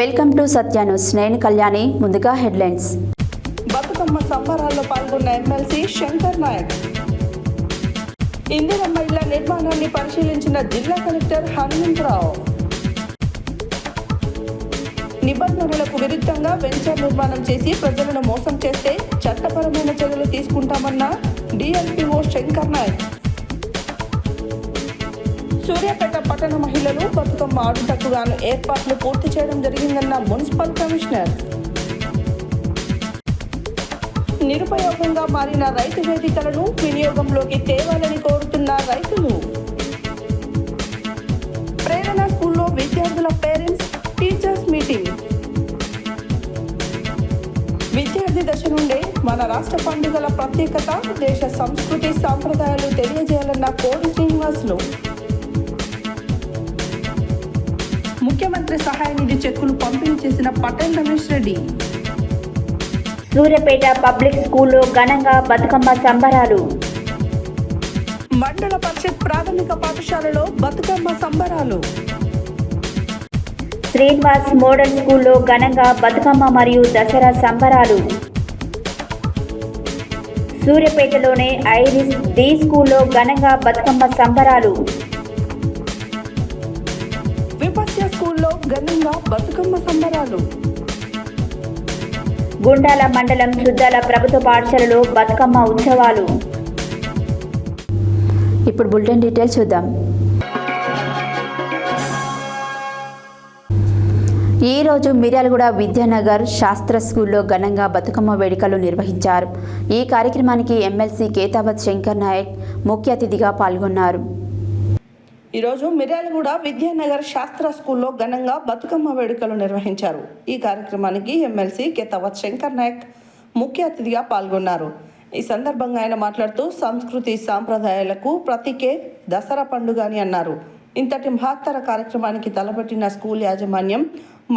Welcome to Satya news. నేను కళ్యాణి. ముందుగా headlines. Bathukamma సంబరాల్లో పాల్గొన్న ఎమ్మెల్సీ శంకర్ నాయక్. ఇందిరమ్మ ఇళ్ల నిర్మాణాన్ని పరిశీలించిన జిల్లా కలెక్టర్ హనుమంతరావు. నిబంధనలకు విరుద్ధంగా వెంచర్ నిర్మాణం చేసి ప్రజలను మోసం చేస్తే చట్టపరమైన చర్యలు తీసుకుంటామన్న డిఎల్పిఓ శంకర్ నాయక్. సూర్యాపేట పట్టణ మహిళలు బతుకమ్మ ఆడుటకు గాను ఏర్పాట్లు పూర్తి చేయడం జరిగిందన్న మున్సిపల్ కమిషనర్. నిరుపయోగంగా మారిన రైతు వేదికలను వినియోగంలోకి తేవాలని కోరుతున్న రైతులు. ప్రేరణ స్కూల్లో విద్యార్థుల పేరెంట్స్ టీచర్స్ మీటింగ్. విద్యార్థి దశ నుండే మన రాష్ట్ర పండుగల ప్రత్యేకత, దేశ సంస్కృతి సాంప్రదాయాలు తెలియజేయాలన్న కోడి శ్రీనివాసులు. ముఖ్యమంత్రి సహాయ నిధి చెక్కులు పంపిణీ చేసిన పటేల్ రమేష్ రెడ్డి. సూర్యాపేట పబ్లిక్ స్కూల్లో ఘనంగా బతుకమ్మ సంబరాలు. మండల పరిషత్ ప్రాథమిక పాఠశాలలో బతుకమ్మ సంబరాలు. శ్రీనివాస్ మోడల్ స్కూల్లో ఘనంగా బతుకమ్మ మరియు దసరా సంబరాలు. సూర్యాపేటలోనే ఐరిస్ డి స్కూల్లో ఘనంగా బతుకమ్మ సంబరాలు. విపస్య స్కూల్లో ఘనంగా బతుకమ్మ సంబరాలు. గుండాల మండలం శుద్ధాల ప్రభుత్వ పాఠశాలలో బతుకమ్మ ఉత్సవాలు. ఇప్పుడు బులెటిన్ డీటెయిల్స్ చూద్దాం. ఈరోజు మిర్యాలగూడ విద్యానగర్ శాస్త్ర స్కూల్లో ఘనంగా బతుకమ్మ వేడుకలు నిర్వహించారు. ఈ కార్యక్రమానికి ఎమ్మెల్సీ కేతావత్ శంకర్ నాయక్ ముఖ్య అతిథిగా పాల్గొన్నారు. ఈరోజు మిర్యాలగూడ విద్యానగర్ శాస్త్ర స్కూల్లో ఘనంగా బతుకమ్మ వేడుకలు నిర్వహించారు. ఈ కార్యక్రమానికి ఎమ్మెల్సీ కేతావత్ శంకర్ నాయక్ ముఖ్య అతిథిగా పాల్గొన్నారు. ఈ సందర్భంగా ఆయన మాట్లాడుతూ సంస్కృతి సాంప్రదాయాలకు ప్రతీకే దసరా పండుగ అని అన్నారు. ఇంతటి మహత్తర కార్యక్రమానికి తలపెట్టిన స్కూల్ యాజమాన్యం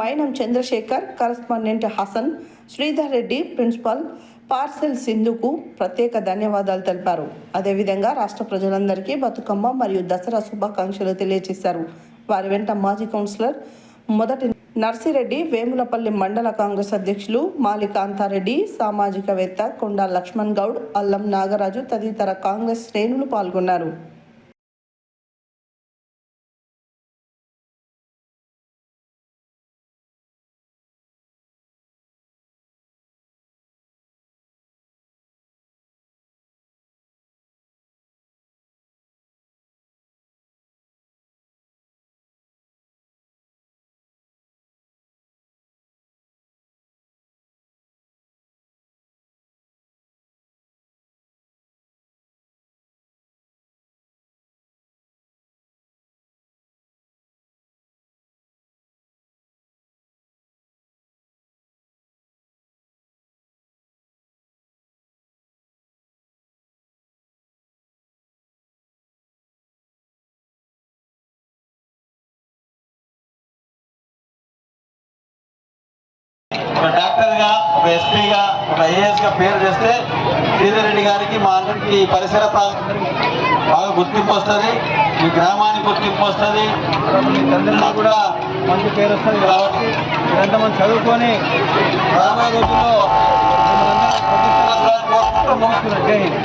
మైనం చంద్రశేఖర్, కరస్పాండెంట్ హసన్, శ్రీధర్ రెడ్డి, ప్రిన్సిపల్ పార్సెల్ సింధుకు ప్రత్యేక ధన్యవాదాలు తెలిపారు. అదేవిధంగా రాష్ట్ర ప్రజలందరికీ బతుకమ్మ మరియు దసరా శుభాకాంక్షలు తెలియజేశారు. వారి వెంట మాజీ కౌన్సిలర్ మొదటి నర్సిరెడ్డి, వేములపల్లి మండల కాంగ్రెస్ అధ్యక్షులు మాలి కాంతారెడ్డి, సామాజికవేత్త కొండా లక్ష్మణ్ గౌడ్, అల్లం నాగరాజు తదితర కాంగ్రెస్ శ్రేణులు పాల్గొన్నారు. ఒక డాక్టర్గా, ఒక ఎస్పీగా, ఒక ఐఏఎస్గా పేరు చేస్తే శ్రీధర్ రెడ్డి గారికి మా అందరికీ ఈ పరిసర ప్రాంతానికి బాగా గుర్తింపు వస్తుంది, ఈ గ్రామానికి గుర్తింపు వస్తుంది, తండ్రిలో కూడా మంచి పేరు వస్తుంది. కాబట్టి ఎంతమంది చదువుకొని రాబోయే రోజుల్లో ముగిస్తున్నారు. జై హింద్.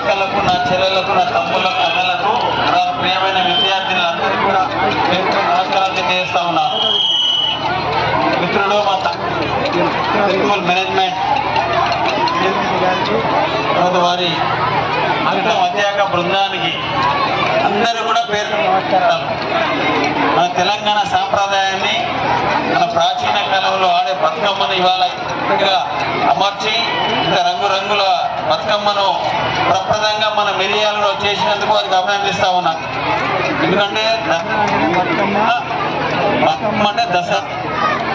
అక్కలకు, నా చెల్లెలకు, నా తమ్ముళ్ళకు, అన్నలకు, నా ప్రియమైన విద్యార్థులందరికీ కూడా నమస్కారాలు తెలియజేస్తా ఉన్నాను. మిత్రులు, మా స్కూల్ మేనేజ్మెంట్ వారి అంత అధ్యాపక బృందానికి అందరూ కూడా పేరు నమస్కారాలు. మన తెలంగాణ సాంప్రదాయాన్ని, మన ప్రాచీన కాలంలో ఆడే బతుకమ్మను ఇవాళ అమర్చి ఇంత రంగురంగుల బతుకమ్మను ప్రప్రదంగా మన మిరియాలలో చేసినందుకు వారికి అభినందిస్తా ఉన్నాను. ఎందుకంటే బతుకమ్మ అంటే దసరా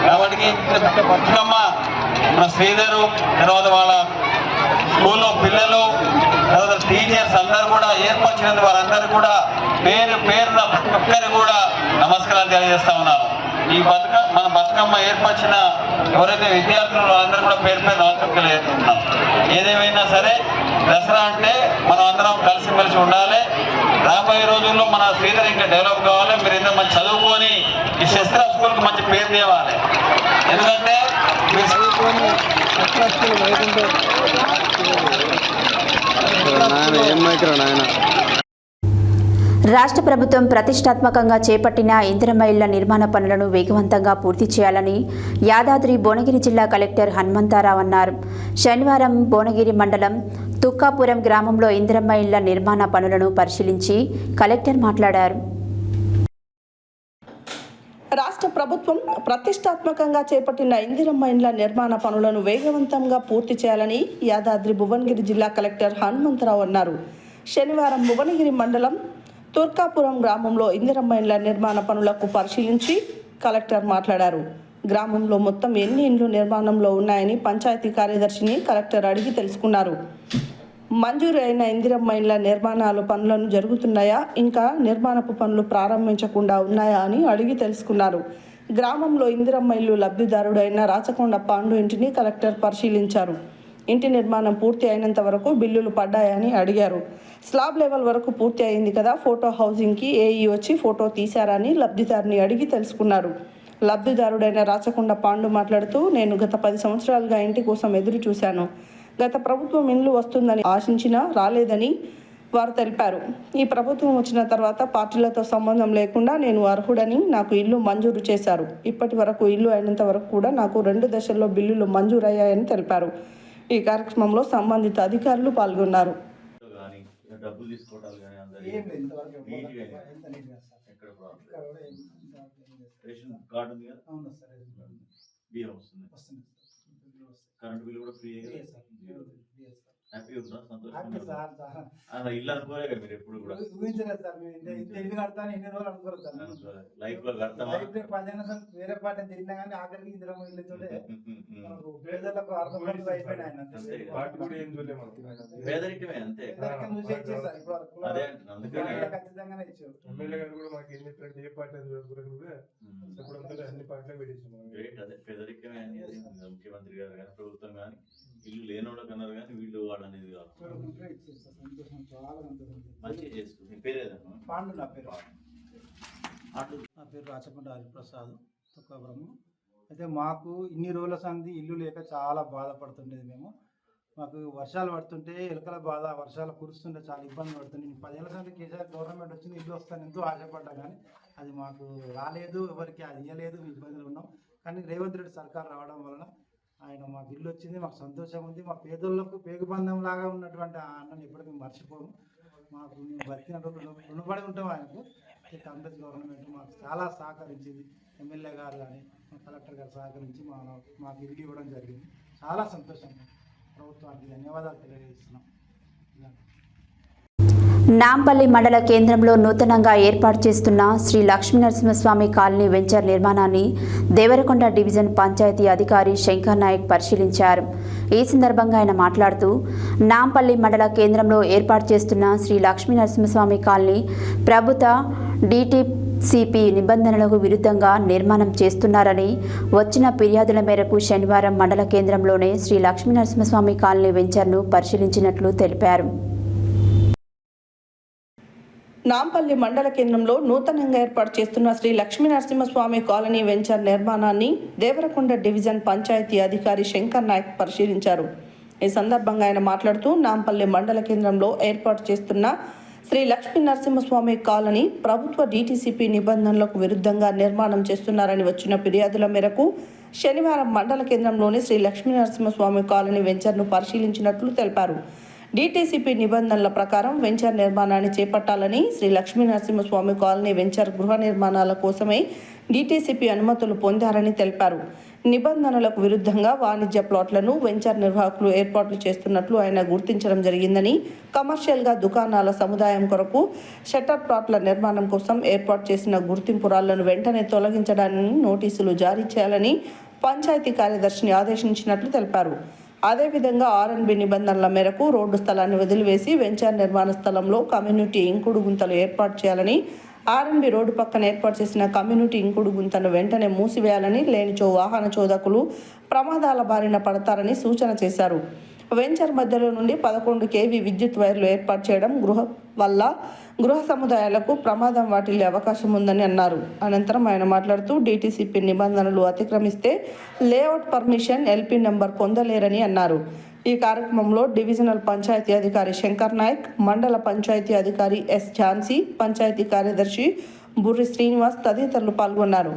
కాబట్టి బతుకమ్మ మన శ్రీధరు, తర్వాత వాళ్ళ స్కూల్లో పిల్లలు, తర్వాత టీచర్స్ అందరూ కూడా ఏర్పరిచినందుకు వారందరూ కూడా పేరున ప్రతి ఒక్కరు కూడా నమస్కారాలు తెలియజేస్తా ఉన్నారు. ఈ మన బతుకమ్మ ఏర్పరిచిన ఎవరైతే విద్యార్థులు వాళ్ళందరూ కూడా పేరు నమస్కారం తెలియజేస్తున్నాం. ఏదేమైనా సరే దసరా అంటే మనం అందరం కలిసిమెలిసి ఉండాలి. రాబోయే రోజుల్లో మన శ్రీధర్ ఇంకా డెవలప్ కావాలి. మీరు ఇంత మంచి చదువుకొని ఈ శస్త్ర స్కూల్కి మంచి పేరు తేవాలి. ఎందుకంటే రాష్ట్ర ప్రభుత్వం ప్రతిష్టాత్మకంగా చేపట్టిన ఇందిరమ్మ ఇళ్ల నిర్మాణ పనులను వేగవంతంగా పూర్తి చేయాలని యాదాద్రి భువనగిరి జిల్లా కలెక్టర్ హనుమంతరావు అన్నారు. శనివారం భువనగిరి మండలం తుక్కాపురం గ్రామంలో ఇందిరమ్మ ఇళ్ల నిర్మాణ పనులను పరిశీలించి కలెక్టర్ మాట్లాడారు. రాష్ట్ర ప్రభుత్వం ప్రతిష్టాత్మకంగా చేపట్టిన ఇందిరమ్మ ఇండ్ల నిర్మాణ పనులను వేగవంతంగా పూర్తి చేయాలని యాదాద్రి భువనగిరి జిల్లా కలెక్టర్ హనుమంతరావు అన్నారు. శనివారం భువనగిరి మండలం తుర్కాపురం గ్రామంలో ఇందిరమ్మ ఇండ్ల నిర్మాణ పనులకు పరిశీలించి కలెక్టర్ మాట్లాడారు. గ్రామంలో మొత్తం ఎన్ని ఇండ్లు నిర్మాణంలో ఉన్నాయని పంచాయతీ కార్యదర్శిని కలెక్టర్ అడిగి తెలుసుకున్నారు. మంజూరు అయిన ఇందిరమ్మ ఇండ్ల నిర్మాణాలు పనులను జరుగుతున్నాయా, ఇంకా నిర్మాణపు పనులు ప్రారంభించకుండా ఉన్నాయా అని అడిగి తెలుసుకున్నారు. గ్రామంలో ఇందిరమ్మ ఇల్లు లబ్ధిదారుడు అయిన రాచకొండ పాండు ఇంటిని కలెక్టర్ పరిశీలించారు. ఇంటి నిర్మాణం పూర్తి అయినంత వరకు బిల్లులు పడ్డాయని అడిగారు. స్లాబ్ లెవెల్ వరకు పూర్తి అయింది కదా, ఫోటో హౌసింగ్కి ఏఈ వచ్చి ఫోటో తీశారని లబ్ధిదారుని అడిగి తెలుసుకున్నారు. లబ్ధిదారుడైన రాచకొండ పాండు మాట్లాడుతూ, నేను గత 10 సంవత్సరాలుగా ఇంటి కోసం ఎదురు చూశాను. గత ప్రభుత్వం ఇల్లు వస్తుందని ఆశించినా రాలేదని వారు తెలిపారు. ఈ ప్రభుత్వం వచ్చిన తర్వాత పార్టీలతో సంబంధం లేకుండా నేను అర్హుడని నాకు ఇల్లు మంజూరు చేశారు. ఇప్పటి వరకు ఇల్లు అయినంత వరకు కూడా నాకు 2 దశల్లో బిల్లులు మంజూరయ్యాయని తెలిపారు. ఈ కార్యక్రమంలో సంబంధిత అధికారులు పాల్గొన్నారు. కరెంట్ బిల్ కూడా ఫ్రీ హ్యాపీ ఉందా, సంతోషంగా ఇల్లు అనుకోలే కదా మీరు ఎప్పుడు కూడా ఊహించలేదు సార్. ఇల్లు కడతాను ఎన్ని రోజులు అనుకోరు సార్. లైఫ్ లో కడతాం వేరే పాట తిరిగినా కానీ ఆఖరికి ఇందులో ఇల్లుతోటే పేదలకు అర్థం అయిపోయినాయి. పేదరికమే అంతే. అదే అందుకనే ఖచ్చితంగానే ఇచ్చారు. ఎమ్మెల్యే గారు కూడా మాకు ఏం చెప్పారంటే ఏ పార్టీ అన్ని పార్టీలకు పెట్టించాము. గ్రేట్. అదే పేదరికమే అనేది ముఖ్యమంత్రి గారు కానీ ప్రభుత్వం కానీ ఇల్లు లేనోళ్ళకి అన్నారు కానీ వీళ్ళు వాడనేది కాదు. మంచిగా చేసుకుంటారు. మీ పేరు ఏదన్నా? పాండు. నా పేరు రాచకొండ హరిప్రసాద్, తుక్కాపురము. అయితే మాకు ఇన్ని రోజుల సంది ఇల్లు లేక చాలా బాధపడుతుండేది. మాకు వర్షాలు పడుతుంటే ఎలుకల బాధ, వర్షాలు కురుస్తుంటే చాలా ఇబ్బంది పడుతుంది. 10 ఏళ్ళ సంది కేసీఆర్ గవర్నమెంట్ వచ్చింది, ఇల్లు వస్తాను ఎంతో ఆశపడ్డా కానీ అది మాకు రాలేదు, ఎవరికి అది ఇవ్వలేదు, ఇబ్బందులు ఉన్నాం. కానీ రేవంత్ రెడ్డి సర్కార్ రావడం వలన ఆయన మాకు ఇల్లు వచ్చింది, మాకు సంతోషం ఉంది. మా పేదోళ్ళకు పేగుబంధం లాగా ఉన్నటువంటి ఆ అన్నని ఎప్పటికీ మర్చిపోము. మాకు మేము బతికిన రుణపడి ఉంటాం ఆయనకు. కాంగ్రెస్ గవర్నమెంట్ మాకు చాలా సహకరించింది. ఎమ్మెల్యే గారు కానీ కలెక్టర్ గారు సహకరించి మాకు ఇల్లు ఇవ్వడం జరిగింది. చాలా సంతోషం. ప్రభుత్వానికి ధన్యవాదాలు తెలియజేస్తున్నాం. నాంపల్లి మండల కేంద్రంలో నూతనంగా ఏర్పాటు చేస్తున్న శ్రీ లక్ష్మీనరసింహస్వామి కాలనీ వెంచర్ నిర్మాణాన్ని దేవరకొండ డివిజన్ పంచాయతీ అధికారి శంకర్ నాయక్ పరిశీలించారు. ఈ సందర్భంగా ఆయన మాట్లాడుతూ, నాంపల్లి మండల కేంద్రంలో ఏర్పాటు చేస్తున్న శ్రీ లక్ష్మీనరసింహస్వామి కాలనీ ప్రభుత్వ DTCP నిబంధనలకు విరుద్ధంగా నిర్మాణం చేస్తున్నారని, వచ్చిన ఫిర్యాదుల మేరకు శనివారం మండల కేంద్రంలోనే శ్రీ లక్ష్మీనరసింహస్వామి కాలనీ వెంచర్ను పరిశీలించినట్లు తెలిపారు. నాంపల్లి మండల కేంద్రంలో నూతనంగా ఏర్పాటు చేస్తున్న శ్రీ లక్ష్మీనరసింహస్వామి కాలనీ వెంచర్ నిర్మాణాన్ని దేవరకొండ డివిజన్ పంచాయతీ అధికారి శంకర్ నాయక్ పరిశీలించారు. ఈ సందర్భంగా ఆయన మాట్లాడుతూ నాంపల్లి మండల కేంద్రంలో ఏర్పాటు చేస్తున్న శ్రీ లక్ష్మీ నరసింహస్వామి కాలనీ ప్రభుత్వ DTCP నిబంధనలకు విరుద్ధంగా నిర్మాణం చేస్తున్నారని వచ్చిన ఫిర్యాదుల మేరకు శనివారం మండల కేంద్రంలోని శ్రీ లక్ష్మీ నరసింహస్వామి కాలనీ వెంచర్ను పరిశీలించినట్లు తెలిపారు. DTCP నిబంధనల ప్రకారం వెంచర్ నిర్మాణాన్ని చేపట్టాలని, శ్రీ లక్ష్మీ నరసింహస్వామి కాలనీ వెంచర్ గృహ నిర్మాణాల కోసమే DTCP అనుమతులు పొందారని తెలిపారు. నిబంధనలకు విరుద్ధంగా వాణిజ్య ప్లాట్లను వెంచర్ నిర్వాహకులు ఏర్పాట్లు చేస్తున్నట్లు ఆయన గుర్తించడం జరిగిందని, కమర్షియల్గా దుకాణాల సముదాయం కొరకు షట్టర్ ప్లాట్ల నిర్మాణం కోసం ఏర్పాటు చేసిన గుర్తింపు రాళ్లను వెంటనే తొలగించడానికి నోటీసులు జారీ చేయాలని పంచాయతీ కార్యదర్శిని ఆదేశించినట్లు తెలిపారు. అదేవిధంగా R&B నిబంధనల మేరకు రోడ్డు స్థలాన్ని వదిలివేసి వెంచర్ నిర్మాణ స్థలంలో కమ్యూనిటీ ఇంకుడు గుంతలు ఏర్పాటు చేయాలని, R&B రోడ్డు పక్కన ఏర్పాటు చేసిన కమ్యూనిటీ ఇంకుడు గుంతను వెంటనే మూసివేయాలని, లేనిచో వాహన చోదకులు ప్రమాదాల బారిన పడతారని సూచన చేశారు. వెంచర్ మధ్యలో నుండి 11 kV విద్యుత్ వైర్లు ఏర్పాటు చేయడం వల్ల గృహ సముదాయాలకు ప్రమాదం వాటిల్లే అవకాశం ఉందని అన్నారు. అనంతరం ఆయన మాట్లాడుతూ DTCP నిబంధనలు అతిక్రమిస్తే లేఅవుట్ పర్మిషన్ LP నెంబర్ పొందలేరని అన్నారు. ఈ కార్యక్రమంలో డివిజనల్ పంచాయతీ అధికారి శంకర్ నాయక్, మండల పంచాయతీ అధికారి S ఝాన్సీ, పంచాయతీ కార్యదర్శి బుర్రి శ్రీనివాస్ తదితరులు పాల్గొన్నారు.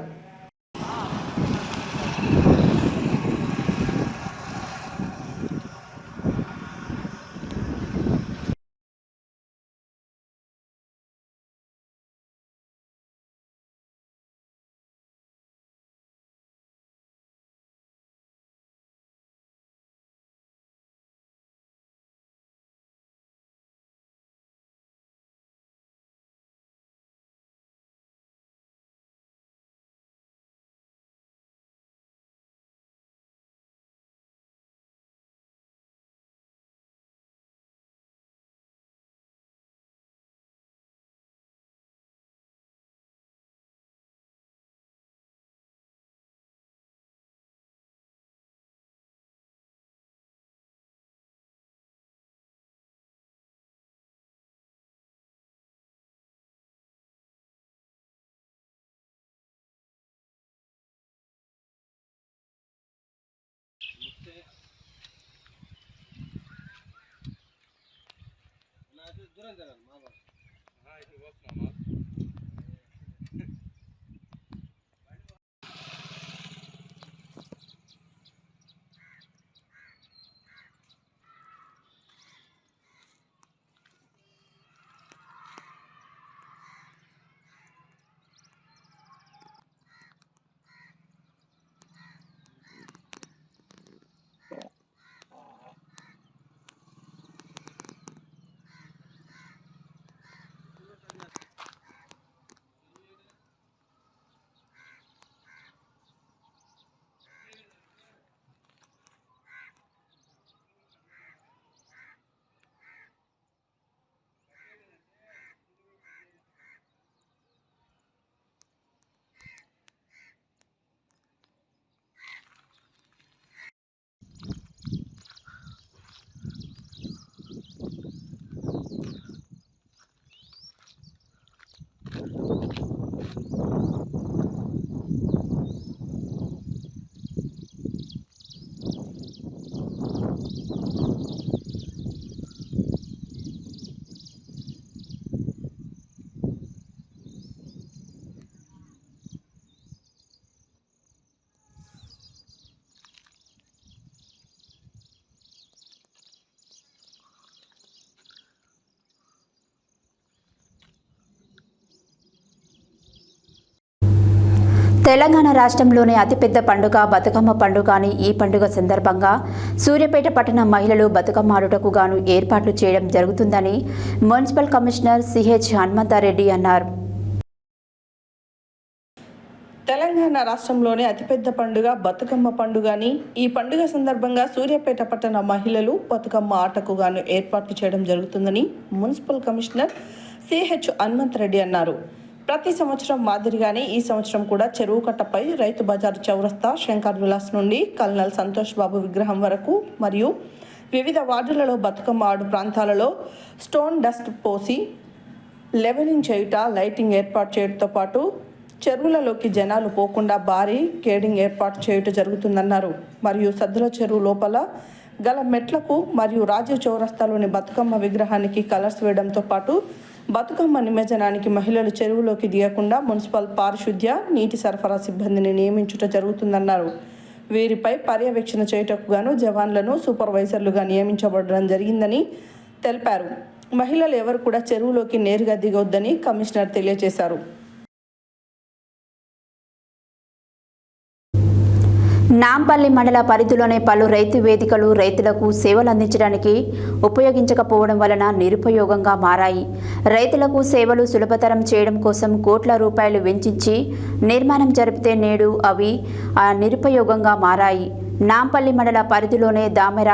తెలంగాణ రాష్ట్రంలోని అతిపెద్ద పండుగ బతుకమ్మ పండుగ అని ఈ పండుగ సందర్భంగా సూర్యాపేట పట్టణ మహిళలు బతుకమ్మ ఆడుటకు గాను ఏర్పాట్లు చేయడం జరుగుతుందని మున్సిపల్ కమిషనర్ CH హనుమంతారెడ్డి అన్నారు. తెలంగాణ రాష్ట్రంలోని అతిపెద్ద పండుగ బతుకమ్మ పండుగ అని ఈ పండుగ సందర్భంగా సూర్యాపేట పట్టణ మహిళలు బతుకమ్మ ఆటకు గాను ఏర్పాట్లు చేయడం జరుగుతుందని మున్సిపల్ కమిషనర్ CH హనుమంతారెడ్డి అన్నారు. ప్రతి సంవత్సరం మాదిరిగానే ఈ సంవత్సరం కూడా చెరువు కట్టపై రైతు బజారు చౌరస్తా, శంకర్ విలాస్ నుండి కల్నల్ సంతోష్ బాబు విగ్రహం వరకు మరియు వివిధ వార్డులలో బతుకమ్మ ఆడు ప్రాంతాలలో స్టోన్ డస్ట్ పోసి లెవెలింగ్ చేయుట, లైటింగ్ ఏర్పాటు చేయడంతో పాటు చెరువులలోకి జనాలు పోకుండా భారీ కేడింగ్ ఏర్పాటు చేయుట జరుగుతుందన్నారు. మరియు సద్దుల చెరువు లోపల గల మెట్లకు మరియు రాజు చౌరస్తాలోని బతుకమ్మ విగ్రహానికి కలర్స్ వేయడంతో పాటు బతుకమ్మ నిమజ్జనానికి మహిళలు చెరువులోకి దిగకుండా మున్సిపల్ పారిశుద్ధ్య నీటి సరఫరా సిబ్బందిని నియమించుట జరుగుతుందన్నారు. వీరిపై పర్యవేక్షణ చేయుటకు గాను జవాన్లను సూపర్వైజర్లుగా నియమించబడడం జరిగిందని తెలిపారు. మహిళలు ఎవరు కూడా చెరువులోకి నేరుగా దిగొద్దని కమిషనర్ తెలియజేశారు. నాంపల్లి మండల పరిధిలోని పలు రైతు వేదికలు రైతులకు సేవలు అందించడానికి ఉపయోగించకపోవడం వలన నిరుపయోగంగా మారాయి. రైతులకు సేవలు సులభతరం చేయడం కోసం కోట్ల రూపాయలు వెచ్చించి నిర్మాణం జరిపితే నేడు అవి నిరుపయోగంగా మారాయి. నాంపల్లి మండల పరిధిలోనే దామెర,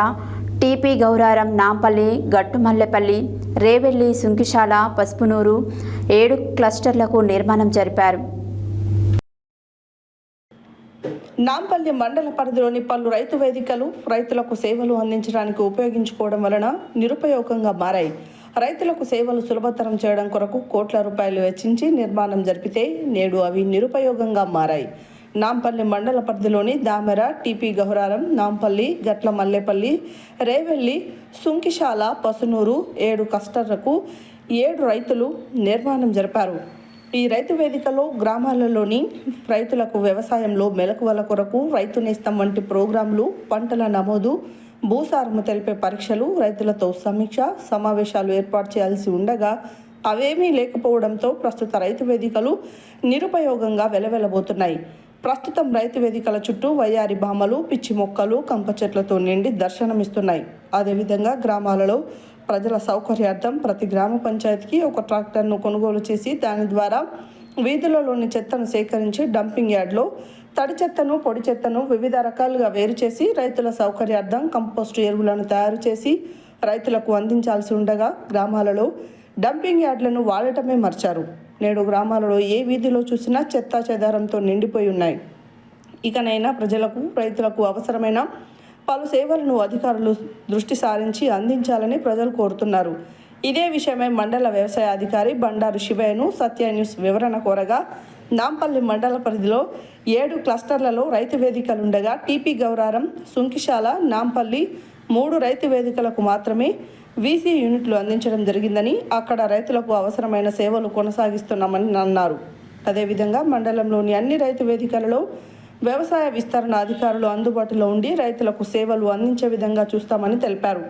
టీపీ గౌరారం, నాంపల్లి, గట్టుమల్లెపల్లి, రేవెల్లి, సుంకిశాల, పసుపునూరు 7 క్లస్టర్లకు నిర్మాణం జరిపారు. నాంపల్లి మండల పరిధిలోని పలు రైతు వేదికలు రైతులకు సేవలు అందించడానికి ఉపయోగించుకోవడం వలన నిరుపయోగంగా మారాయి. రైతులకు సేవలు సులభతరం చేయడం కొరకు కోట్ల రూపాయలు వెచ్చించి నిర్మాణం జరిపితే నేడు అవి నిరుపయోగంగా మారాయి. నాంపల్లి మండల పరిధిలోని దామెర, టీపీ గౌరారం, నాంపల్లి, గట్ల మల్లేపల్లి, రేవెల్లి, సుంకిశాల, పసునూరు 7 క్లస్టర్లకు 7 రైతులు నిర్మాణం జరిపారు. ఈ రైతు వేదికలో గ్రామాలలోని రైతులకు వ్యవసాయంలో మెలకువల కొరకు రైతు నేస్తం వంటి ప్రోగ్రాంలు, పంటల నమోదు, భూసారము తెలిపే పరీక్షలు, రైతులతో సమీక్ష సమావేశాలు ఏర్పాటు చేయాల్సి ఉండగా అవేమీ లేకపోవడంతో ప్రస్తుత రైతు వేదికలు నిరుపయోగంగా వెలవెలబోతున్నాయి. ప్రస్తుతం రైతు వేదికల చుట్టూ వయ్యారి భామలు, పిచ్చి మొక్కలు, కంప చెట్లతో నిండి దర్శనమిస్తున్నాయి. అదేవిధంగా గ్రామాలలో ప్రజల సౌకర్యార్థం ప్రతి గ్రామ పంచాయతీకి ఒక ట్రాక్టర్ను కొనుగోలు చేసి దాని ద్వారా వీధులలోని చెత్తను సేకరించి డంపింగ్ యార్డ్లో తడి చెత్తను, పొడి చెత్తను వివిధ రకాలుగా వేరు చేసి రైతుల సౌకర్యార్థం కంపోస్టు ఎరువులను తయారు చేసి రైతులకు అందించాల్సి ఉండగా గ్రామాలలో డంపింగ్ యార్డ్లను వాడటమే మర్చారు. నేడు గ్రామాలలో ఏ వీధిలో చూసినా చెత్తా చెదారంతో నిండిపోయి ఉన్నాయి. ఇకనైనా ప్రజలకు, రైతులకు అవసరమైన పలు సేవలను అధికారులు దృష్టి సారించి అందించాలని ప్రజలు కోరుతున్నారు. ఇదే విషయమై మండల వ్యవసాయ అధికారి బండారు శివయ్యను సత్య న్యూస్ వివరణ కోరగా నాంపల్లి మండల పరిధిలో 7 క్లస్టర్లలో రైతు వేదికలుండగా టీపీ గౌరారం, సుంకిశాల, నాంపల్లి 3 రైతు వేదికలకు మాత్రమే వీసీ యూనిట్లు అందించడం జరిగిందని, అక్కడ రైతులకు అవసరమైన సేవలు కొనసాగిస్తున్నామని అన్నారు. అదేవిధంగా మండలంలోని అన్ని రైతు వేదికలలో వ్యవసాయ విస్తరణ అధికారులు అందుబాటులో ఉండి రైతులకు సేవలు అందించే విధంగా చూస్తామని తెలిపారు.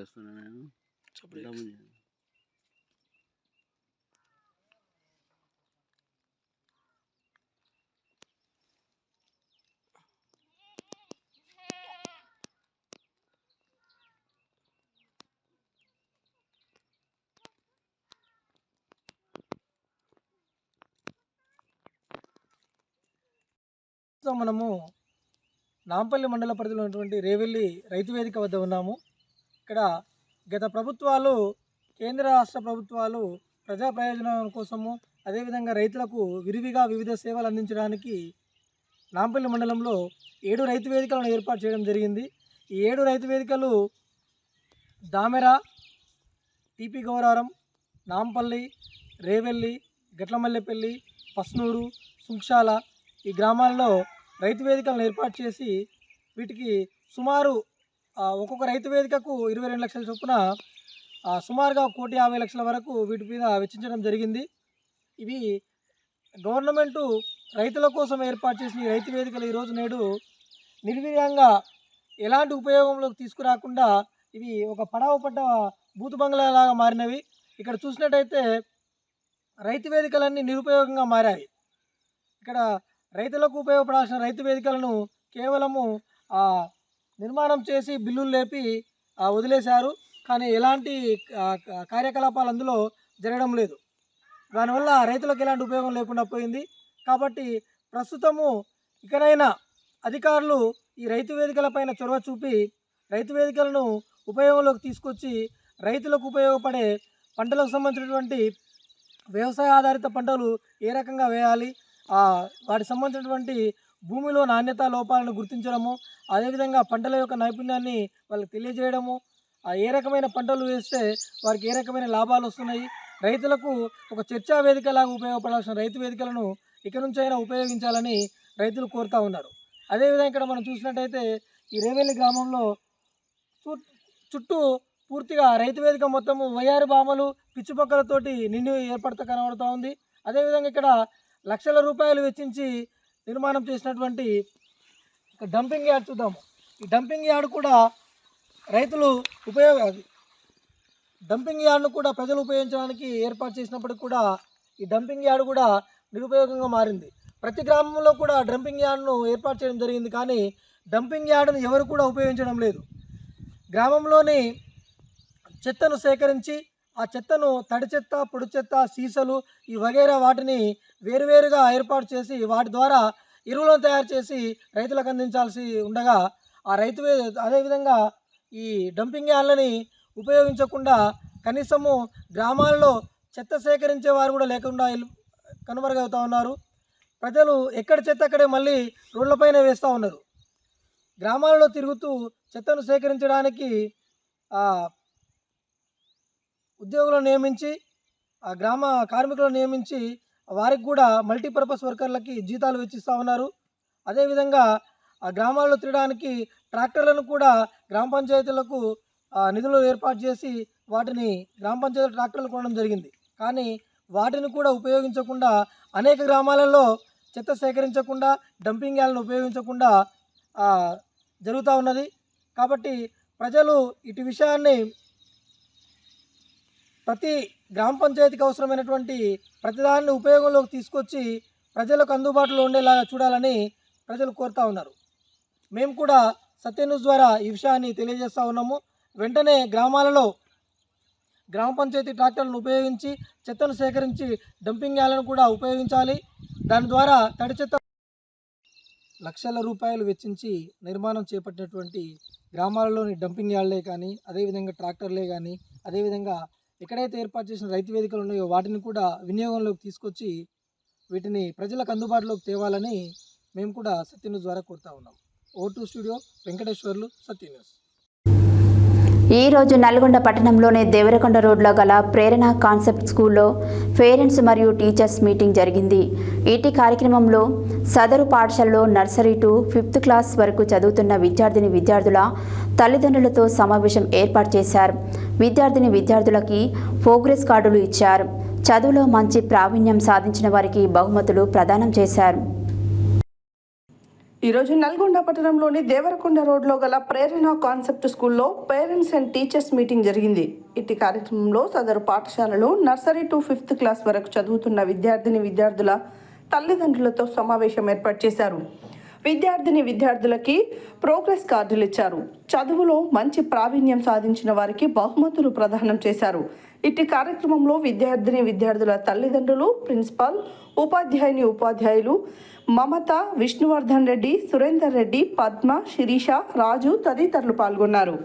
చేస్తున్నా నేను మనము నాంపల్లి మండల పరిధిలో ఉన్నటువంటి రేవెల్లి రైతు వేదిక వద్ద ఉన్నాము. ఇక్కడ గత ప్రభుత్వాలు, కేంద్ర రాష్ట్ర ప్రభుత్వాలు ప్రజా ప్రయోజనాల కోసము, అదేవిధంగా రైతులకు విరివిగా వివిధ సేవలు అందించడానికి నాంపల్లి మండలంలో 7 రైతు వేదికలను ఏర్పాటు చేయడం జరిగింది. ఈ 7 రైతు వేదికలు దామెర, టీపీ గౌరారం, నాంపల్లి, రేవెల్లి, గట్లమల్లెపల్లి, పస్నూరు, సుంక్షాల ఈ గ్రామాల్లో రైతు వేదికలను ఏర్పాటు చేసి వీటికి సుమారు ఒక్కొక్క రైతు వేదికకు 22 లక్షల చొప్పున సుమారుగా 1,50,00,000 వరకు వీటి మీద వెచ్చించడం జరిగింది. ఇవి గవర్నమెంటు రైతుల కోసం ఏర్పాటు చేసిన ఈ రైతు వేదికలు ఈరోజు నేడు నిర్వీర్యంగా ఎలాంటి ఉపయోగంలోకి తీసుకురాకుండా ఇవి ఒక పడవ పడ్డ బూతు బంగ్లాలాగా మారినవి. ఇక్కడ చూసినట్టయితే రైతు వేదికలన్నీ నిరుపయోగంగా మారాయి. ఇక్కడ రైతులకు ఉపయోగపడాల్సిన రైతు వేదికలను కేవలము నిర్మాణం చేసి బిల్లులు లేపి వదిలేశారు. కానీ ఎలాంటి కార్యకలాపాలు అందులో జరగడం లేదు. దానివల్ల రైతులకు ఎలాంటి ఉపయోగం లేకుండా పోయింది. కాబట్టి ప్రస్తుతము ఇకనైనా అధికారులు ఈ రైతు వేదికలపైన చొరవ చూపి రైతు వేదికలను ఉపయోగంలోకి తీసుకొచ్చి రైతులకు ఉపయోగపడే పంటలకు సంబంధించినటువంటి వ్యవసాయ ఆధారిత పంటలు ఏ రకంగా వేయాలి, వాటికి సంబంధించినటువంటి భూమిలో నాణ్యత లోపాలను గుర్తించడము, అదేవిధంగా పంటల యొక్క నైపుణ్యాన్ని వాళ్ళకి తెలియజేయడము, ఏ రకమైన పంటలు వేస్తే వారికి ఏ రకమైన లాభాలు వస్తున్నాయి, రైతులకు ఒక చర్చా వేదికలాగా ఉపయోగపడాల్సిన రైతు వేదికలను ఇక నుంచైనా ఉపయోగించాలని రైతులు కోరుతూ ఉన్నారు. అదేవిధంగా ఇక్కడ మనం చూసినట్టయితే ఈ రేవెల్లి గ్రామంలో చుట్టూ పూర్తిగా రైతు వేదిక మొత్తము వయ్యారు బామలు, పిచ్చి మొక్కలతోటి నిండి ఏర్పడుతూ కనబడుతూ ఉంది. అదేవిధంగా ఇక్కడ లక్షల రూపాయలు వెచ్చించి నిర్మాణం చేసినటువంటి డంపింగ్ యార్డ్ చూద్దాము. ఈ డంపింగ్ యార్డ్ కూడా రైతులు డంపింగ్ యార్డ్ను కూడా ప్రజలు ఉపయోగించడానికి ఏర్పాటు చేసినప్పటికి కూడా ఈ డంపింగ్ యార్డ్ కూడా నిరుపయోగంగా మారింది. ప్రతి గ్రామంలో కూడా డంపింగ్ యార్డ్ను ఏర్పాటు చేయడం జరిగింది. కానీ డంపింగ్ యార్డ్ను ఎవరు కూడా ఉపయోగించడం లేదు. గ్రామంలోని చెత్తను సేకరించి ఆ చెత్తను తడి చెత్త, పొడి చెత్త, సీసలు ఈ వగైరా వాటిని వేరువేరుగా ఏర్పాటు చేసి వాటి ద్వారా ఎరువులను తయారు చేసి రైతులకు అందించాల్సి ఉండగా అదేవిధంగా ఈ డంపింగ్ యార్డ్లని ఉపయోగించకుండా కనీసము గ్రామాల్లో చెత్త సేకరించే వారు కూడా లేకుండా కనుమరుగవుతూ ఉన్నారు. ప్రజలు ఎక్కడ చెత్త అక్కడే మళ్ళీ రోడ్లపైన వేస్తూ ఉన్నారు. గ్రామాలలో తిరుగుతూ చెత్తను సేకరించడానికి ఉద్యోగులను నియమించి, ఆ గ్రామ కార్మికులను నియమించి వారికి కూడా మల్టీపర్పస్ వర్కర్లకి జీతాలు వెచ్చిస్తూ ఉన్నారు. అదేవిధంగా ఆ గ్రామాల్లో తిరగడానికి ట్రాక్టర్లను కూడా గ్రామ పంచాయతీలకు నిధులు ఏర్పాటు చేసి వాటిని గ్రామ పంచాయతీ ట్రాక్టర్లు కొనడం జరిగింది. కానీ వాటిని కూడా ఉపయోగించకుండా అనేక గ్రామాలలో చెత్త సేకరించకుండా డంపింగ్ యార్డ్లను ఉపయోగించకుండా జరుగుతూ ఉన్నది. కాబట్టి ప్రజలు ఇటు విషయాన్ని ప్రతి గ్రామ పంచాయతీకి అవసరమైనటువంటి ప్రతిదాన్ని ఉపయోగంలోకి తీసుకొచ్చి ప్రజలకు అందుబాటులో ఉండేలాగా చూడాలని ప్రజలు కోరుతూ ఉన్నారు. మేము కూడా సత్య న్యూస్ ద్వారా ఈ విషయాన్ని తెలియజేస్తూ ఉన్నాము. వెంటనే గ్రామాలలో గ్రామ పంచాయతీ ట్రాక్టర్లను ఉపయోగించి చెత్తను సేకరించి డంపింగ్ యార్డ్లను కూడా ఉపయోగించాలి. దాని ద్వారా తడి చెత్త లక్షల రూపాయలు వెచ్చించి నిర్మాణం చేపట్టినటువంటి గ్రామాలలోని డంపింగ్ యార్డ్లే కానీ, అదేవిధంగా ట్రాక్టర్లే కానీ, అదేవిధంగా ఎక్కడైతే ఏర్పాటు చేసిన రైతు వేదికలు ఉన్నాయో వాటిని కూడా వినియోగంలోకి తీసుకొచ్చి వీటిని ప్రజలకు అందుబాటులోకి తేవాలని మేము కూడా సత్య న్యూస్ ద్వారా కోరుతా ఉన్నాం. O2 స్టూడియో, వెంకటేశ్వర్లు, సత్య న్యూస్. ఈరోజు నల్గొండ పట్టణంలోని దేవరకొండ రోడ్లో గల ప్రేరణ కాన్సెప్ట్ స్కూల్లో పేరెంట్స్ మరియు టీచర్స్ మీటింగ్ జరిగింది. ఇటీ కార్యక్రమంలో సదరు పాఠశాలలో నర్సరీ టు 5th క్లాస్ వరకు చదువుతున్న విద్యార్థుల తల్లిదండ్రులతో సమావేశం ఏర్పాటు చేశారు. విద్యార్థులకి ప్రోగ్రెస్ కార్డులు ఇచ్చారు. చదువులో మంచి ప్రావీణ్యం సాధించిన వారికి బహుమతులు ప్రదానం చేశారు. ఈరోజు నల్గొండ పట్టణంలోని దేవరకొండ రోడ్లో గల ప్రేరణ కాన్సెప్ట్ స్కూల్లో పేరెంట్స్ అండ్ టీచర్స్ మీటింగ్ జరిగింది. ఇట్టి కార్యక్రమంలో సదరు పాఠశాలలో నర్సరీ టు 5th క్లాస్ వరకు చదువుతున్న విద్యార్థుల తల్లిదండ్రులతో సమావేశం ఏర్పాటు చేశారు. విద్యార్థులకి ప్రోగ్రెస్ కార్డులు ఇచ్చారు. చదువులో మంచి ప్రావీణ్యం సాధించిన వారికి బహుమతులు ప్రదానం చేశారు. ఇట్టి కార్యక్రమంలో విద్యార్థుల తల్లిదండ్రులు, ప్రిన్సిపాల్, ఉపాధ్యాయులు మమత, విష్ణువర్ధన్ రెడ్డి, సురేందర్ రెడ్డి, పద్మ, శిరీష, రాజు తదితరులు పాల్గొన్నారు.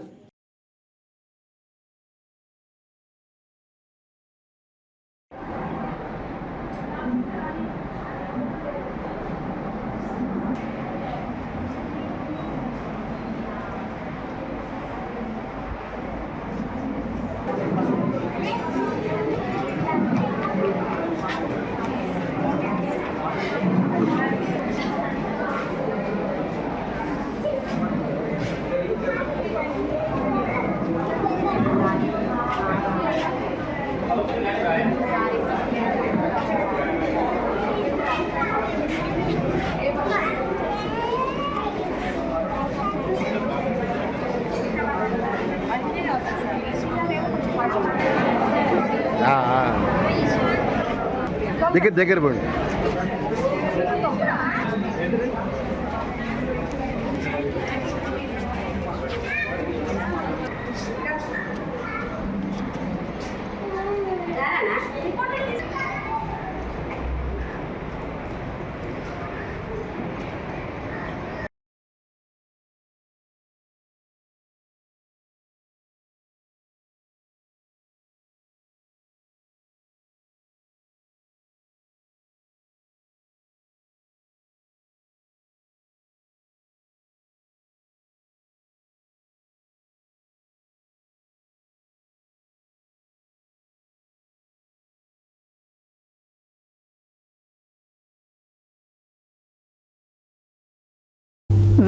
దగ్గర పడి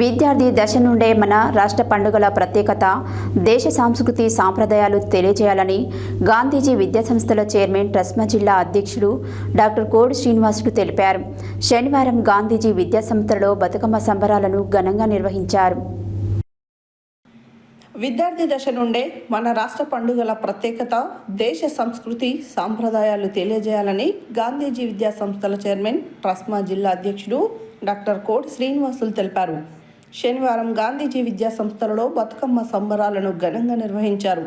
విద్యార్థి దశ నుండే మన రాష్ట్ర పండుగల ప్రత్యేకత, దేశ సంస్కృతి సాంప్రదాయాలు తెలియజేయాలని గాంధీజీ విద్యాసంస్థల చైర్మన్ ట్రస్మా జిల్లా అధ్యక్షుడు డాక్టర్ కోడి శ్రీనివాసులు తెలిపారు. శనివారం గాంధీజీ విద్యాసంస్థలలో బతుకమ్మ సంబరాలను ఘనంగా నిర్వహించారు. విద్యార్థి దశ నుండే మన రాష్ట్ర పండుగల ప్రత్యేకత, దేశ సంస్కృతి సాంప్రదాయాలు తెలియజేయాలని గాంధీజీ విద్యాసంస్థల చైర్మన్ ట్రస్మా జిల్లా అధ్యక్షుడు డాక్టర్ కోడి శ్రీనివాసులు తెలిపారు. శనివారం గాంధీజీ విద్యాసంస్థలలో బతుకమ్మ సంబరాలను ఘనంగా నిర్వహించారు.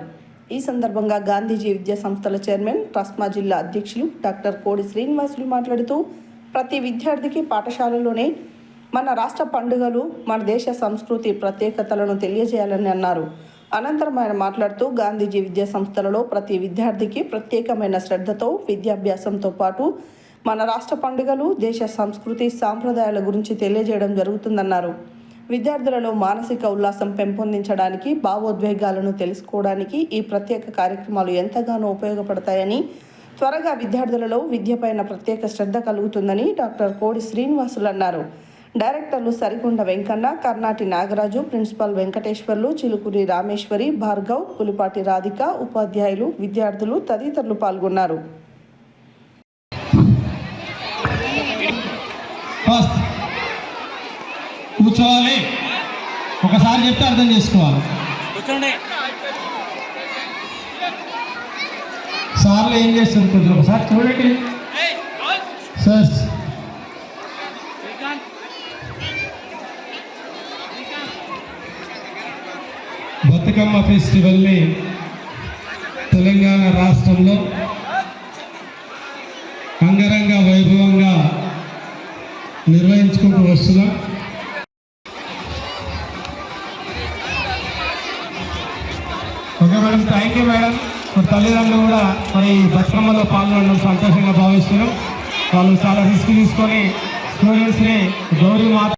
ఈ సందర్భంగా గాంధీజీ విద్యాసంస్థల చైర్మన్ ట్రస్మా జిల్లా అధ్యక్షులు డాక్టర్ కోడి శ్రీనివాసులు మాట్లాడుతూ ప్రతి విద్యార్థికి పాఠశాలలోనే మన రాష్ట్ర పండుగలు, మన దేశ సంస్కృతి ప్రత్యేకతలను తెలియజేయాలని అన్నారు. అనంతరం ఆయన మాట్లాడుతూ గాంధీజీ విద్యాసంస్థలలో ప్రతి విద్యార్థికి ప్రత్యేకమైన శ్రద్ధతో విద్యాభ్యాసంతో పాటు మన రాష్ట్ర పండుగలు, దేశ సంస్కృతి సాంప్రదాయాల గురించి తెలియజేయడం జరుగుతుందన్నారు. విద్యార్థులలో మానసిక ఉల్లాసం పెంపొందించడానికి, భావోద్వేగాలను తెలుసుకోవడానికి ఈ ప్రత్యేక కార్యక్రమాలు ఎంతగానో ఉపయోగపడతాయని, త్వరగా విద్యార్థులలో విద్యపైన ప్రత్యేక శ్రద్ధ కలుగుతుందని డాక్టర్ కోడి శ్రీనివాసులు అన్నారు. డైరెక్టర్లు సరికొండ వెంకన్న, కర్నాటి నాగరాజు, ప్రిన్సిపాల్ వెంకటేశ్వర్లు, చిలుకూరి రామేశ్వరి, భార్గవ్, పులిపాటి రాధిక, ఉపాధ్యాయులు, విద్యార్థులు తదితరులు పాల్గొన్నారు. కూర్చోవాలి, ఒకసారి చెప్తే అర్థం చేసుకోవాలి. సార్లు ఏం చేస్తారు కొంచెం ఒకసారి చూడండి సార్. బతుకమ్మ ఫెస్టివల్ని తెలంగాణ రాష్ట్రంలో అంగరంగ వైభవంగా నిర్వహించుకుంటూ వస్తున్నాం. Okay madam, thank you madam. మరి తల్లిదండ్రులు కూడా మరి బతుకమ్మలో పాల్గొనడం సంతోషంగా భావిస్తున్నాం. వాళ్ళు చాలా రిస్క్ తీసుకొని స్టూడెంట్స్ని గౌరీ మాత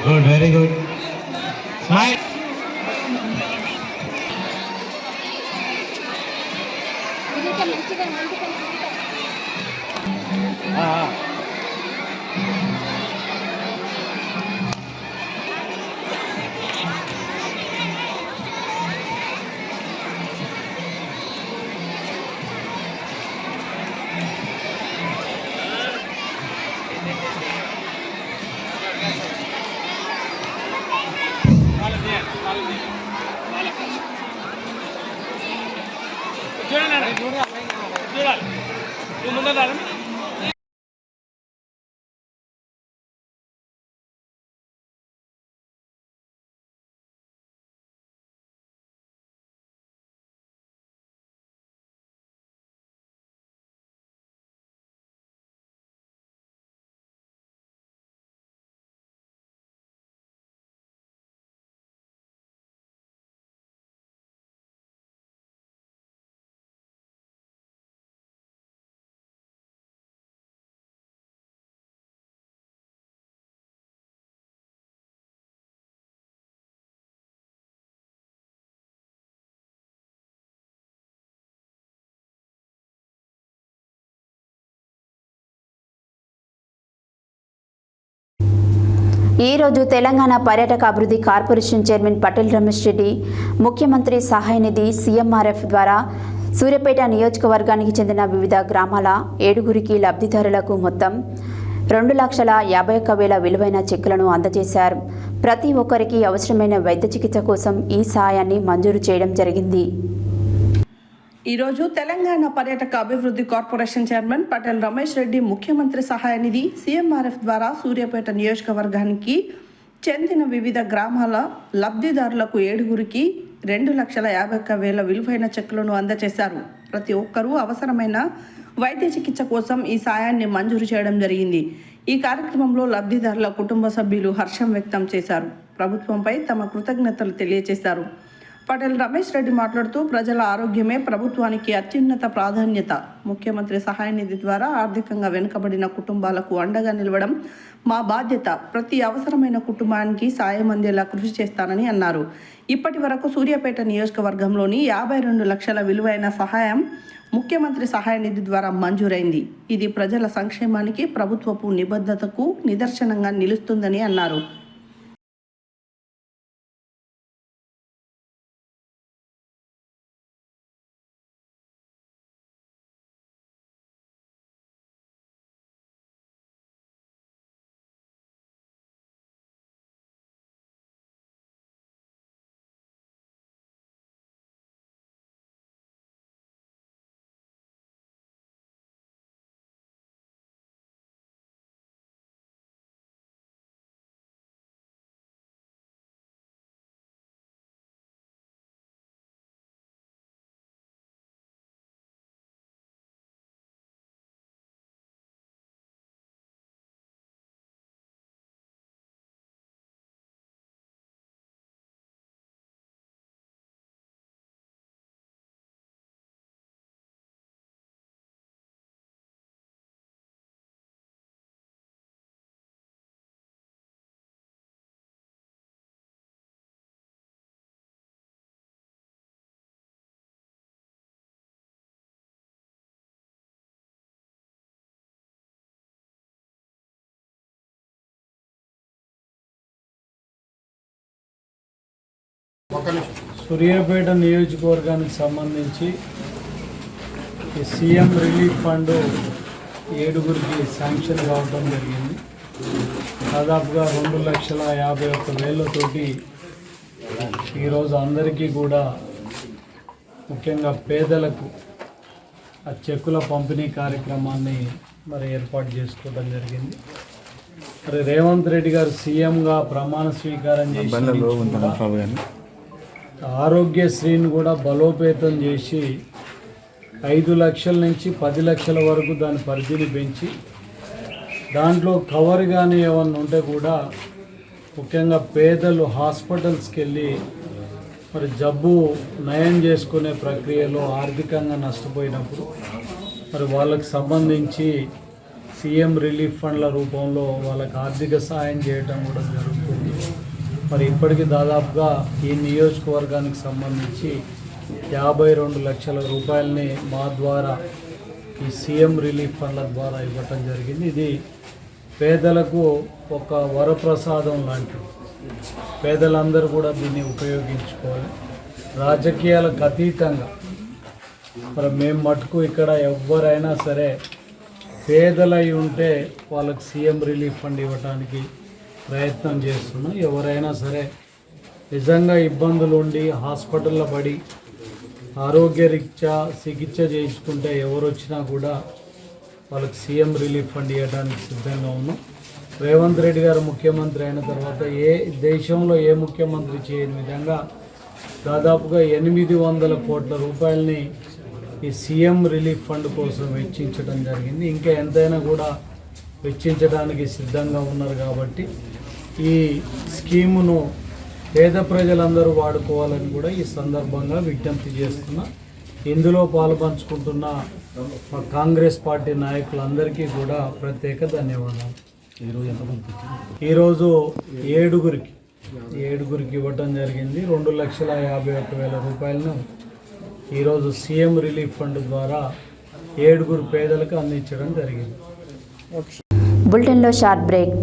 గుడ్, వెరీ గుడ్. స్మైల్. ఈరోజు తెలంగాణ పర్యాటక అభివృద్ధి కార్పొరేషన్ చైర్మన్ పటేల్ రమేష్ రెడ్డి ముఖ్యమంత్రి సహాయ నిధి CMRF ద్వారా సూర్యాపేట నియోజకవర్గానికి చెందిన వివిధ గ్రామాల 7గురికి లబ్ధిదారులకు మొత్తం 2,51,000 విలువైన చెక్కులను అందజేశారు. ప్రతి ఒక్కరికి అవసరమైన వైద్య చికిత్స కోసం ఈ సహాయాన్ని మంజూరు చేయడం జరిగింది. ఈరోజు తెలంగాణ పర్యాటక అభివృద్ధి కార్పొరేషన్ చైర్మన్ పటేల్ రమేష్ రెడ్డి ముఖ్యమంత్రి సహాయ నిధి CMRF ద్వారా సూర్యాపేట నియోజకవర్గానికి చెందిన వివిధ గ్రామాల లబ్ధిదారులకు 7గురికి 2,51,000 విలువైన చెక్కులను అందజేశారు. ప్రతి ఒక్కరూ అవసరమైన వైద్య చికిత్స కోసం ఈ సాయాన్ని మంజూరు చేయడం జరిగింది. ఈ కార్యక్రమంలో లబ్ధిదారుల కుటుంబ సభ్యులు హర్షం వ్యక్తం చేశారు. ప్రభుత్వంపై తమ కృతజ్ఞతలు తెలియజేశారు. పటేల్ రమేష్ రెడ్డి మాట్లాడుతూ ప్రజల ఆరోగ్యమే ప్రభుత్వానికి అత్యున్నత ప్రాధాన్యత. ముఖ్యమంత్రి సహాయ నిధి ద్వారా ఆర్థికంగా వెనుకబడిన కుటుంబాలకు అండగా నిలవడం మా బాధ్యత. ప్రతి అవసరమైన కుటుంబానికి సాయం అందేలా కృషి చేస్తానని అన్నారు. ఇప్పటి వరకు సూర్యాపేట నియోజకవర్గంలోని 52 లక్షల విలువైన సహాయం ముఖ్యమంత్రి సహాయ నిధి ద్వారా మంజూరైంది. ఇది ప్రజల సంక్షేమానికి ప్రభుత్వపు నిబద్ధతకు నిదర్శనంగా నిలుస్తుందని అన్నారు. సూర్యాపేట నియోజకవర్గానికి సంబంధించి సీఎం రిలీఫ్ ఫండ్ 7గురికి శాంక్షన్ కావడం జరిగింది. దాదాపుగా 2,51,000 ఈరోజు అందరికీ కూడా ముఖ్యంగా పేదలకు ఆ చెక్కుల పంపిణీ కార్యక్రమాన్ని ఏర్పాటు చేసుకోవడం జరిగింది. రేవంత్ రెడ్డి గారు సీఎంగా ప్రమాణ స్వీకారం చేసి ఆరోగ్యశ్రీని కూడా బలోపేతం చేసి 5 లక్షల నుంచి 10 లక్షల వరకు దాని పరిధిని పెంచి దాంట్లో కవర్ కానీ ఏమన్నా ఉంటే కూడా ముఖ్యంగా పేదలు హాస్పిటల్స్కి వెళ్ళి జబ్బు నయం చేసుకునే ప్రక్రియలో ఆర్థికంగా నష్టపోయినప్పుడు వాళ్ళకి సంబంధించి సీఎం రిలీఫ్ ఫండ్ల రూపంలో వాళ్ళకి ఆర్థిక సహాయం చేయటం కూడా జరుగుతుంది. మరి ఇప్పటికి దాదాపుగా ఈ నియోజకవర్గానికి సంబంధించి 52 లక్షల రూపాయలని మా ద్వారా ఈ సీఎం రిలీఫ్ ఫండ్ల ద్వారా ఇవ్వటం జరిగింది. ఇది పేదలకు ఒక వరప్రసాదం లాంటిది. పేదలందరూ కూడా దీన్ని ఉపయోగించుకోవాలి. రాజకీయాలకు అతీతంగా మరి మేము మటుకు ఇక్కడ ఎవరైనా సరే పేదలై ఉంటే వాళ్ళకి సీఎం రిలీఫ్ ఫండ్ ఇవ్వడానికి ప్రయత్నం చేస్తున్నాం. ఎవరైనా సరే నిజంగా ఇబ్బందులు ఉండి హాస్పిటల్లో పడి ఆరోగ్యరీత్యా చికిత్స చేయించుకుంటే ఎవరు వచ్చినా కూడా వాళ్ళకి సీఎం రిలీఫ్ ఫండ్ ఇవ్వడానికి సిద్ధంగా ఉన్నాం. రేవంత్ రెడ్డి గారు ముఖ్యమంత్రి అయిన తర్వాత దేశంలో ఏ ముఖ్యమంత్రి చేయని విధంగా దాదాపుగా 800 కోట్ల రూపాయలని ఈ సీఎం రిలీఫ్ ఫండ్ కోసం వెచ్చించడం జరిగింది. ఇంకా ఎంతైనా కూడా వెచ్చించడానికి సిద్ధంగా ఉన్నారు. కాబట్టి ఈ స్కీమును పేద ప్రజలందరూ వాడుకోవాలని కూడా ఈ సందర్భంగా విజ్ఞప్తి చేస్తున్నా. ఇందులో పాలుపంచుకుంటున్న మా కాంగ్రెస్ పార్టీ నాయకులందరికీ కూడా ప్రత్యేక ధన్యవాదాలు. ఈరోజు ఏడుగురికి ఇవ్వటం జరిగింది. 2,51,000 రూపాయలను ఈరోజు సీఎం రిలీఫ్ ఫండ్ ద్వారా 7 పేదలకు అందించడం జరిగింది. బులెటిన్లో short break.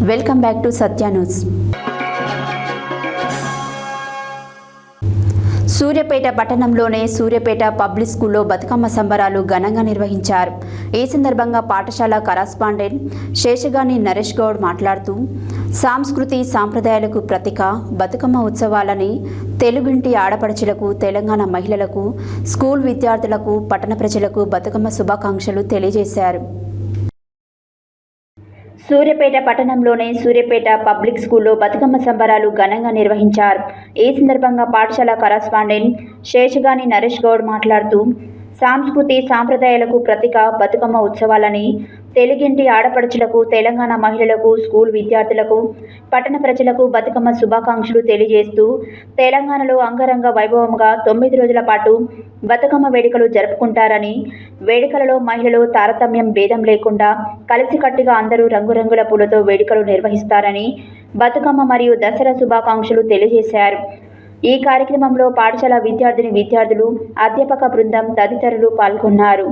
Welcome back to Satya news. Suryapet పట్టణంలోనే సూర్యాపేట పబ్లిక్ స్కూల్లో బతుకమ్మ సంబరాలు ఘనంగా నిర్వహించారు. ఈ సందర్భంగా పాఠశాల కరస్పాండెంట్ శేషగాని నరేష్ గౌడ్ మాట్లాడుతూ సంస్కృతి సాంప్రదాయాలకు ప్రతీక బతుకమ్మ ఉత్సవాలని తెలుగింటి ఆడపడుచులకు, తెలంగాణ మహిళలకు, స్కూల్ విద్యార్థులకు, పట్టణ ప్రజలకు బతుకమ్మ శుభాకాంక్షలు తెలియజేశారు. సూర్యాపేట పట్టణంలోని సూర్యాపేట పబ్లిక్ స్కూల్లో బతుకమ్మ సంబరాలు ఘనంగా నిర్వహించారు. ఈ సందర్భంగా పాఠశాల కరస్పాండెంట్ శేషగాని నరేష్ గౌడ్ మాట్లాడుతూ సంస్కృతి సాంప్రదాయాలకు ప్రతీక బతుకమ్మ ఉత్సవాలని తెలుగింటి ఆడపడుచులకు, తెలంగాణ మహిళలకు, స్కూల్ విద్యార్థులకు, పట్టణ ప్రజలకు బతుకమ్మ శుభాకాంక్షలు తెలియజేస్తూ తెలంగాణలో అంగరంగ వైభవంగా 9 రోజుల పాటు బతుకమ్మ వేడుకలు జరుపుకుంటారని, వేడుకలలో మహిళలు తారతమ్యం భేదం లేకుండా కలిసికట్టుగా అందరూ రంగురంగుల పూలతో వేడుకలు నిర్వహిస్తారని బతుకమ్మ మరియు దసరా శుభాకాంక్షలు తెలియజేశారు. ఈ కార్యక్రమంలో పాఠశాల విద్యార్థులు, అధ్యాపక బృందం తదితరులు పాల్గొన్నారు.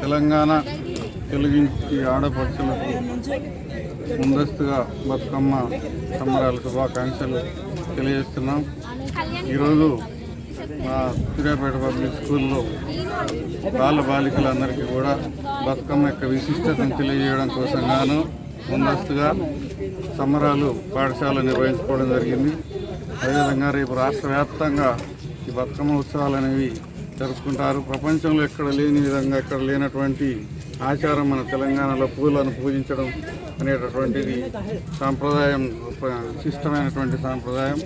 తెలంగాణ తెలుగింటి ఆడపడుచులకు ముందస్తుగా బతుకమ్మ సంబరాల శుభాకాంక్షలు తెలియజేస్తున్నాం. ఈరోజు మా సూర్యాపేట పబ్లిక్ స్కూల్లో బాలికలందరికీ కూడా బతుకమ్మ యొక్క విశిష్టతను తెలియజేయడం కోసం గాను ముందస్తుగా సంబరాలు పాఠశాల నిర్వహించుకోవడం జరిగింది. అదేవిధంగా రేపు రాష్ట్ర వ్యాప్తంగా ఈ బతుకమ్మ ఉత్సవాలు అనేవి జరుపుకుంటారు. ప్రపంచంలో ఎక్కడ లేని విధంగా ఎక్కడ లేనటువంటి ఆచారం మన తెలంగాణలో పూలను పూజించడం అనేటటువంటిది సాంప్రదాయం, విశిష్టమైనటువంటి సాంప్రదాయం.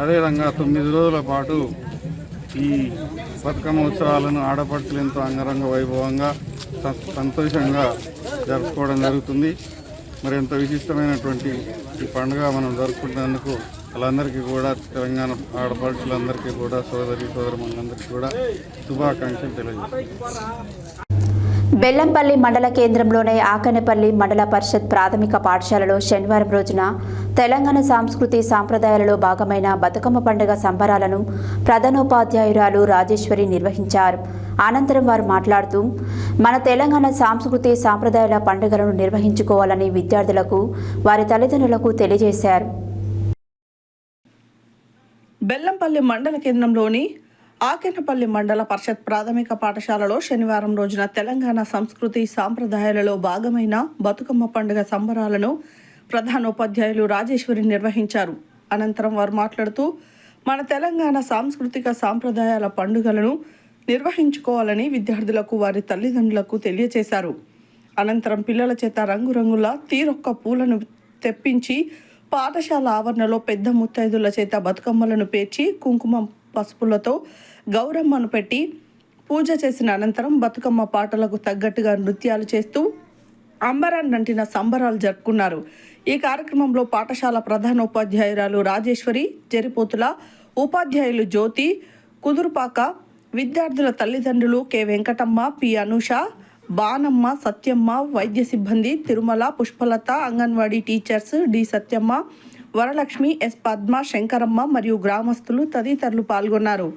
అదేవిధంగా 9 రోజుల పాటు ఈ బతుకమ్మ ఉత్సవాలను ఆడపడుచులు ఎంతో అంగరంగ వైభవంగా సంతోషంగా జరుపుకోవడం జరుగుతుంది. మరి ఎంతో విశిష్టమైనటువంటి ఈ పండుగ మనం జరుపుకున్నందుకు వాళ్ళందరికీ కూడా తెలంగాణ ఆడపడుచులందరికీ కూడా సోదరులందరికీ కూడా శుభాకాంక్షలు తెలియజేస్తాం. బెల్లంపల్లి మండల కేంద్రంలోని ఆకనేపల్లి మండల పరిషత్ ప్రాథమిక పాఠశాలలో శనివారం రోజున తెలంగాణ సంస్కృతి సాంప్రదాయాలలో భాగమైన బతుకమ్మ పండుగ సంబరాలను ప్రధానోపాధ్యాయురాలు రాజేశ్వరి నిర్వహించారు. అనంతరం వారు మాట్లాడుతూ మన తెలంగాణ సంస్కృతి సాంప్రదాయాల పండుగలను నిర్వహించుకోవాలని విద్యార్థులకు వారి తల్లిదండ్రులకు తెలియజేశారు. బెల్లంపల్లి మండల కేంద్రంలోని ఆకెనపల్లి మండల పరిషత్ ప్రాథమిక పాఠశాలలో శనివారం రోజున తెలంగాణ సంస్కృతి సాంప్రదాయాలలో భాగమైన బతుకమ్మ పండుగ సంబరాలను ప్రధానోపాధ్యాయులు రాజేశ్వరి నిర్వహించారు. అనంతరం వారు మాట్లాడుతూ మన తెలంగాణ సాంస్కృతిక సాంప్రదాయాల పండుగలను నిర్వహించుకోవాలని విద్యార్థులకు వారి తల్లిదండ్రులకు తెలియజేశారు. అనంతరం పిల్లల చేత రంగురంగుల తీరొక్క పూలను తెప్పించి పాఠశాల ఆవరణలో పెద్ద ముత్తైదుల చేత బతుకమ్మలను పేర్చి కుంకుమ పసుపులతో గౌరమ్మను పెట్టి పూజ చేసిన అనంతరం బతుకమ్మ పాటలకు తగ్గట్టుగా నృత్యాలు చేస్తూ అంబరాన్నంటిన సంబరాలు జరుపుకున్నారు. ఈ కార్యక్రమంలో పాఠశాల ప్రధానోపాధ్యాయురాలు రాజేశ్వరి, జరిపోతుల ఉపాధ్యాయులు జ్యోతి, కుదురుపాక, విద్యార్థుల తల్లిదండ్రులు కె వెంకటమ్మ, పి అనుష, బానమ్మ, సత్యమ్మ, వైద్య సిబ్బంది, Tirumala, Pushpalatha, anganwadi teachers D Satyamma, Varalakshmi, S Padma, Shankaramma మరియు గ్రామస్తులు తదితరులు పాల్గొన్నారు.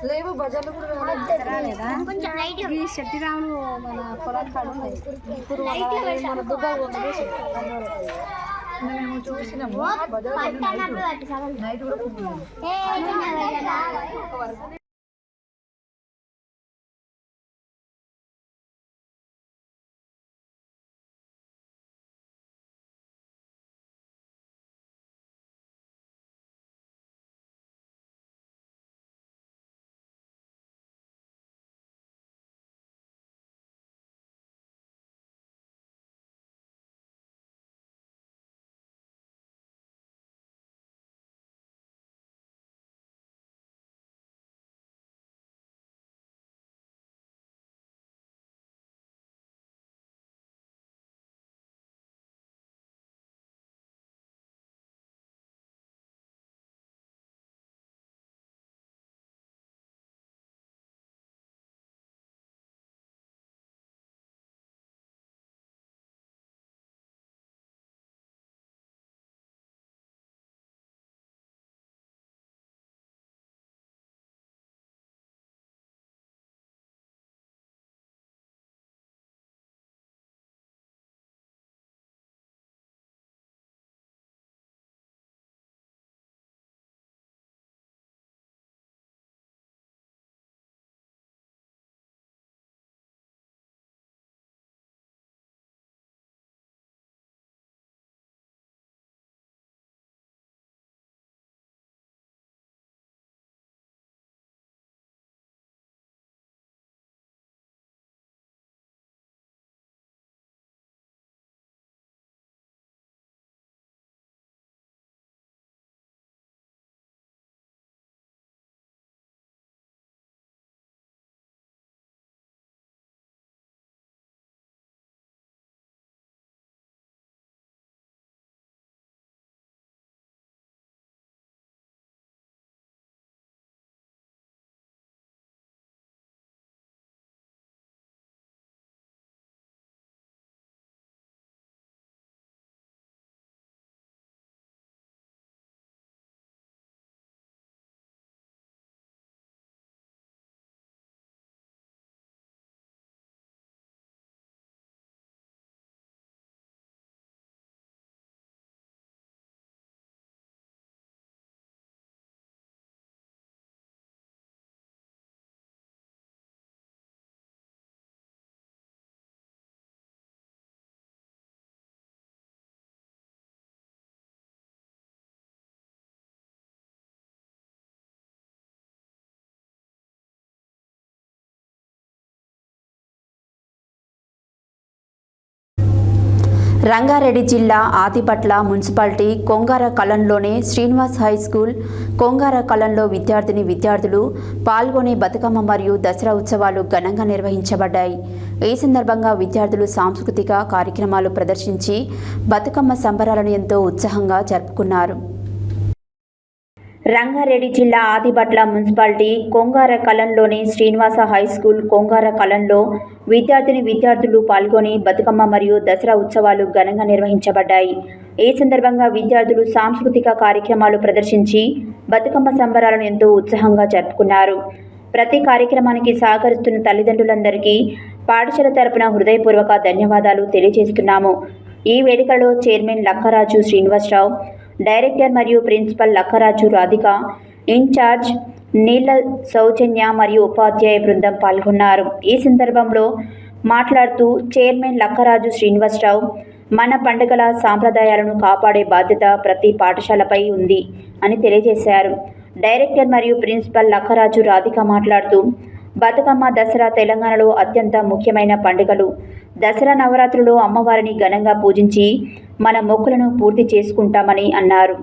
లేవు బజార్లు కూడా ఈ శెట్టిరాములు మన పొలాల కాడ ఉన్నాయి. ఇప్పుడు మన దుబ్బాలు మేము చూసినాము నైట్ కూడా రంగారెడ్డి జిల్లా ఆదిపట్ల మున్సిపాలిటీ కొంగార కలంలోని శ్రీనివాస్ హై స్కూల్ కొంగార కలంలో విద్యార్థులు పాల్గొని బతుకమ్మ మరియు దసరా ఉత్సవాలు ఘనంగా నిర్వహించబడ్డాయి. ఈ సందర్భంగా విద్యార్థులు సాంస్కృతిక కార్యక్రమాలు ప్రదర్శించి బతుకమ్మ సంబరాలను ఎంతో ఉత్సాహంగా జరుపుకున్నారు. రంగారెడ్డి జిల్లా ఆదిపట్ల మున్సిపాలిటీ కొంగార కలంలోని శ్రీనివాస హై స్కూల్ కొంగార కలంలో విద్యార్థులు పాల్గొని బతుకమ్మ మరియు దసరా ఉత్సవాలు ఘనంగా నిర్వహించబడ్డాయి. ఈ సందర్భంగా విద్యార్థులు సాంస్కృతిక కార్యక్రమాలు ప్రదర్శించి బతుకమ్మ సంబరాలను ఎంతో ఉత్సాహంగా జరుపుకున్నారు. ప్రతి కార్యక్రమానికి సహకరిస్తున్న తల్లిదండ్రులందరికీ పాఠశాల తరపున హృదయపూర్వక ధన్యవాదాలు తెలియజేస్తున్నాము. ఈ వేడుకలో చైర్మన్ లక్కరాజు శ్రీనివాసరావు, డైరెక్టర్ మరియు ప్రిన్సిపల్ లక్కరాజు రాధిక, ఇన్ఛార్జ్ నీళ్ల సౌజన్య మరియు ఉపాధ్యాయ బృందం పాల్గొన్నారు. ఈ సందర్భంలో మాట్లాడుతూ చైర్మన్ లక్కరాజు శ్రీనివాసరావు, మన పండుగల సాంప్రదాయాలను కాపాడే బాధ్యత ప్రతి పాఠశాలపై ఉంది అని తెలియజేశారు. డైరెక్టర్ మరియు ప్రిన్సిపల్ లక్కరాజు రాధిక మాట్లాడుతూ, బతుకమ్మ, దసరా తెలంగాణలో అత్యంత ముఖ్యమైన పండుగలు. దసరా నవరాత్రులలో అమ్మవారిని ఘనంగా పూజించి మన మొక్కులను పూర్తి చేసుకుంటామని అన్నారు.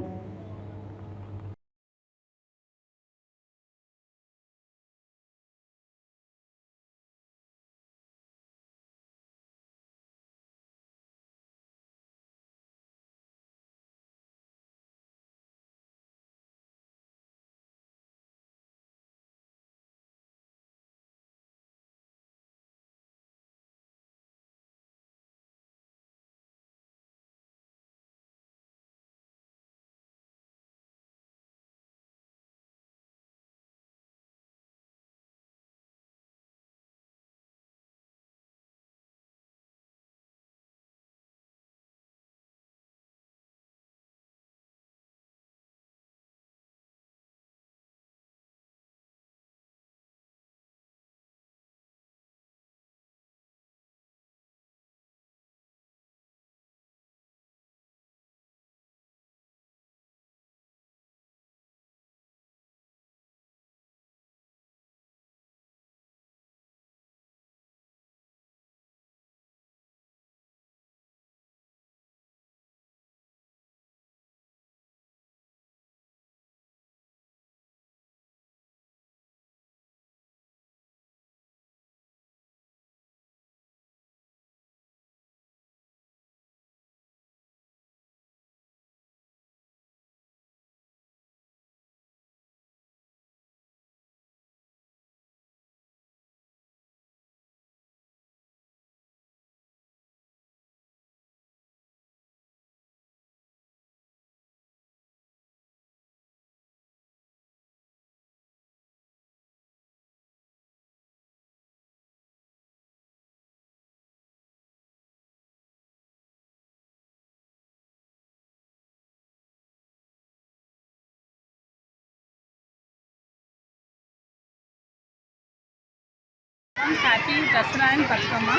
Happy Dasara and Bathukamma.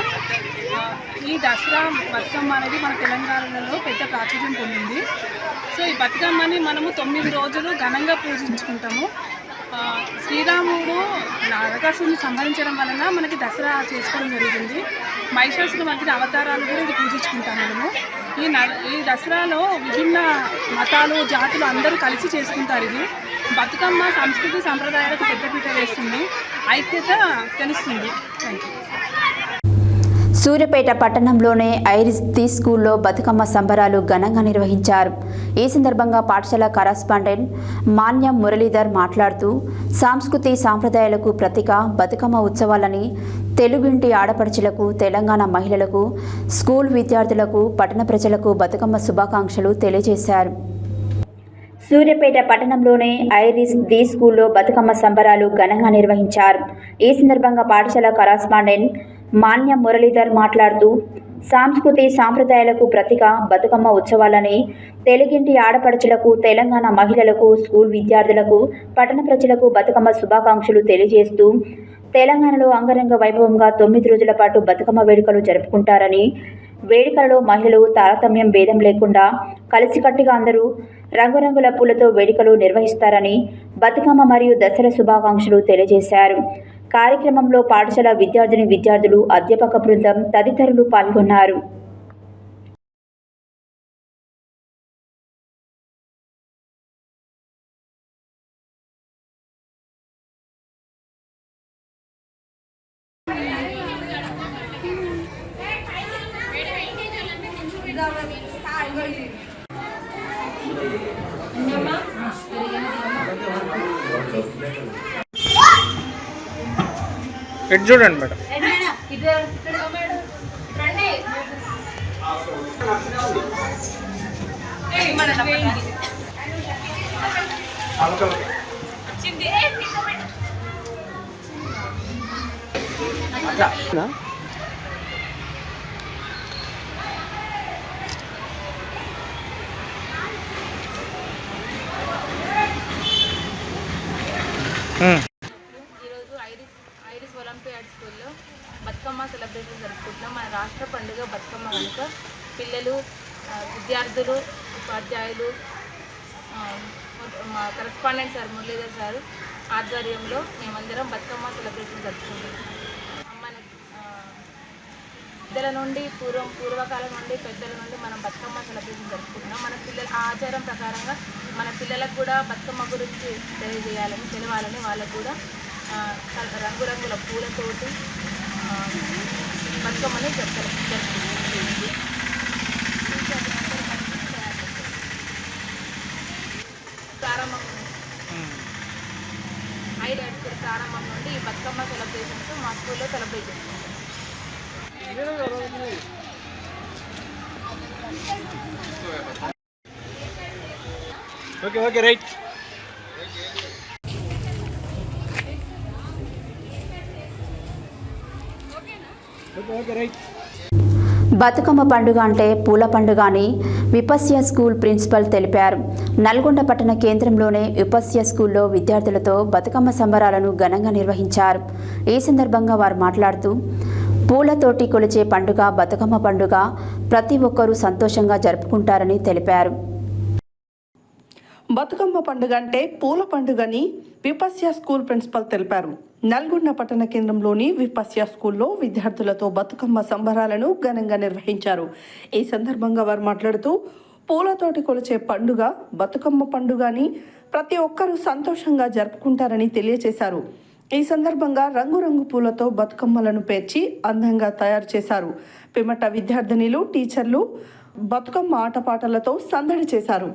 ఈ దసరా బతుకమ్మ అనేది మన తెలంగాణలో పెద్ద ప్రాచుర్యం పొందింది. సో ఈ బతుకమ్మని మనము 9 రోజులు ఘనంగా పూజించుకుంటాము. శ్రీరాముడు నరకాసురుని సంహరించడం వలన మనకి దసరా చేసుకోవడం జరుగుతుంది. మహిషాసుర మధ్య అవతారాలు కూడా ఇది పూజించుకుంటాం మనము. ఈ దసరాలో విభిన్న మతాలు, జాతులు అందరూ కలిసి చేసుకుంటారు. ఇది బతుకమ్మ సంస్కృతి సంప్రదాయాలకు పెద్దపీట వేస్తుంది, ఐక్యత తెలుస్తుంది. Thank you. సూర్యాపేట పట్టణంలోని ఐరిస్ ది స్కూల్లో బతుకమ్మ సంబరాలు ఘనంగా నిర్వహించారు. ఈ సందర్భంగా పాఠశాల కరస్పాండెంట్ మాన్యం మురళీధర్ మాట్లాడుతూ, సాంస్కృతి సాంప్రదాయాలకు ప్రతీక బతుకమ్మ ఉత్సవాలని తెలుగింటి ఆడపడుచులకు, తెలంగాణ మహిళలకు, స్కూల్ విద్యార్థులకు, పట్టణ ప్రజలకు బతుకమ్మ శుభాకాంక్షలు తెలియజేశారు. సూర్యాపేట పట్టణంలోని ఐరిస్ ది స్కూల్లో బతుకమ్మ సంబరాలు ఘనంగా నిర్వహించారు. ఈ సందర్భంగా పాఠశాల కరస్పాండెంట్ మాన్య మురళీధర్ మాట్లాడుతూ, సాంస్కృతి సాంప్రదాయాలకు ప్రతీక బతుకమ్మ ఉత్సవాలని తెలుగింటి ఆడపడుచులకు, తెలంగాణ మహిళలకు, స్కూల్ విద్యార్థులకు, పట్టణ ప్రజలకు బతుకమ్మ శుభాకాంక్షలు తెలియజేస్తూ, తెలంగాణలో అంగరంగ వైభవంగా 9 రోజుల పాటు బతుకమ్మ వేడుకలు జరుపుకుంటారని, వేడుకలలో మహిళలు తారతమ్యం భేదం లేకుండా కలిసికట్టుగా అందరూ రంగురంగుల పూలతో వేడుకలు నిర్వహిస్తారని బతుకమ్మ మరియు దసరా శుభాకాంక్షలు తెలియజేశారు. కార్యక్రమంలో పాఠశాల విద్యార్థులు, అధ్యాపక బృందం తదితరులు పాల్గొన్నారు. ఎటు చూడండి మేడం. ఈరోజు ఐరిస్ ఒలింపియాడ్ స్కూల్లో బతుకమ్మ సెలబ్రేషన్ జరుపుకుంటున్నాం. మన రాష్ట్ర పండుగ బతుకమ్మ కనుక పిల్లలు, విద్యార్థులు, ఉపాధ్యాయులు, మా కరెస్పాండెంట్ సార్ మురళీధర్ సార్ ఆధ్వర్యంలో మేమందరం బతుకమ్మ సెలబ్రేషన్ జరుపుకుంటున్నాం. మన పెద్దల నుండి పూర్వకాలం నుండి పెద్దల నుండి మనం బతుకమ్మ సెలబ్రేషన్ జరుపుకుంటున్నాం. మన పిల్లల ఆచారం ప్రకారంగా మన పిల్లలకు కూడా బతుకమ్మ గురించి తెలవాలని వాళ్ళకు కూడా రంగురంగుల పూలతోటి బతుకమ్మని జరుపుకుంటున్నాం. ప్రారంభం నుండి ఈ బతుకమ్మ సెలబ్రేషన్స్ మా స్కూల్లో సెలబ్రేట్ చేసుకుంటాం. Okay right. బతుకమ్మ పండుగ అంటే పూల పండుగ అని విపస్య స్కూల్ ప్రిన్సిపల్ తెలిపారు. నల్గొండ పట్టణ కేంద్రంలోనే విపస్య స్కూల్లో విద్యార్థులతో బతుకమ్మ సంబరాలను ఘనంగా నిర్వహించారు. ఈ సందర్భంగా వారు మాట్లాడుతూ పూలతోటి కొలిచే పండుగ బతుకమ్మ పండుగ ప్రతి ఒక్కరూ సంతోషంగా జరుపుకుంటారని తెలిపారు. బతుకమ్మ పండుగ అంటే పూల పండుగని విపస్య స్కూల్ ప్రిన్సిపల్ తెలిపారు. నల్గొండ పట్టణ కేంద్రంలోని విపస్య స్కూల్లో విద్యార్థులతో బతుకమ్మ సంబరాలను ఘనంగా నిర్వహించారు. ఈ సందర్భంగా వారు మాట్లాడుతూ పూలతోటి కొలిచే పండుగ బతుకమ్మ పండుగ అని ప్రతి ఒక్కరూ సంతోషంగా జరుపుకుంటారని తెలియజేశారు. ఈ సందర్భంగా రంగురంగు పూలతో బతుకమ్మలను పేర్చి అందంగా తయారు చేశారు. పిమ్మట విద్యార్థినిలు, టీచర్లు బతుకమ్మ ఆటపాటలతో సందడి చేశారు.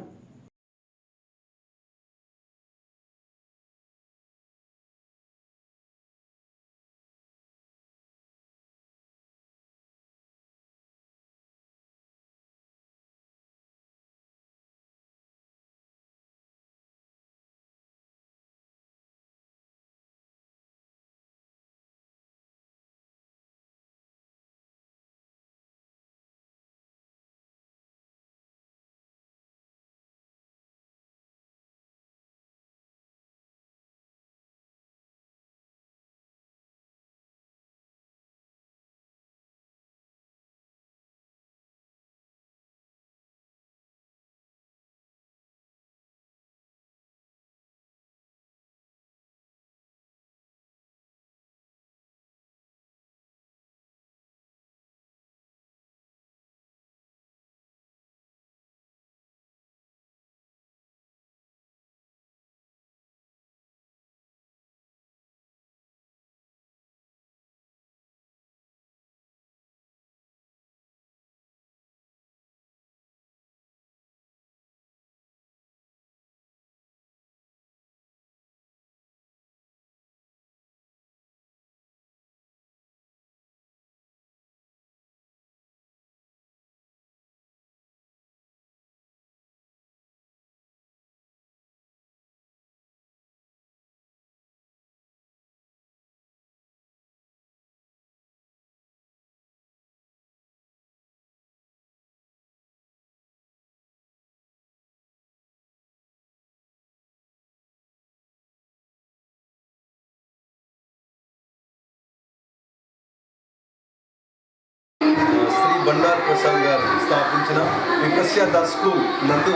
బండారు ప్రసాద్ గారు స్థాపించిన విపస్య దస్ స్కూల్ నందు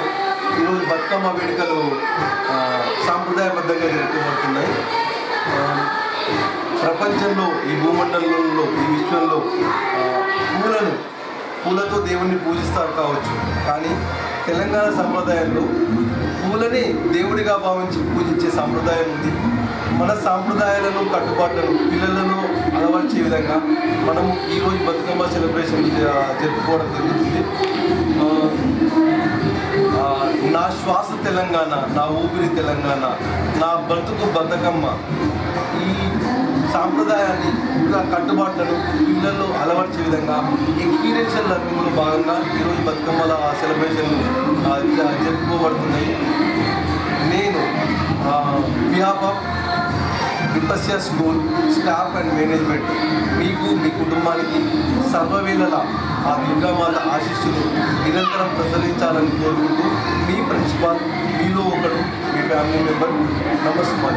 ఈరోజు బతుకమ్మ వేడుకలు సాంప్రదాయబద్ధంగా జరుపుకోబడుతున్నాయి. ప్రపంచంలో, ఈ భూమండలంలో, ఈ విశ్వంలో పూలతో దేవుణ్ణి పూజిస్తారు కావచ్చు, కానీ తెలంగాణ సంప్రదాయంలో పూలని దేవుడిగా భావించి పూజించే సంప్రదాయం ఉంది. మన సాంప్రదాయాలను కట్టుబాట్లను పిల్లలను అలవర్చే విధంగా మనము ఈరోజు బతుకమ్మ సెలబ్రేషన్ జరుపుకోవడం జరుగుతుంది. నా శ్వాస తెలంగాణ, నా ఊపిరి తెలంగాణ, నా బ్రతుకు బతుకమ్మ, ఈ సాంప్రదాయాన్ని కట్టుబాట్లను పిల్లలు అలవర్చే విధంగా ఎక్స్పీరియన్షియల్ లెర్నింగ్లో భాగంగా ఈరోజు బతుకమ్మల సెలబ్రేషన్లు జరుపుకోబడుతున్నాయి. నేను behalf of Vipasya school staff and management మీకు, మీ కుటుంబానికి సర్వవేళలా ఆ దుర్గామాత ఆశీస్సులు నిరంతరం ప్రసరించాలని కోరుకుంటూ మీ ప్రిన్సిపాల్, మీలో ఒకడు, మీ ఫ్యామిలీ మెంబర్. నమస్తే.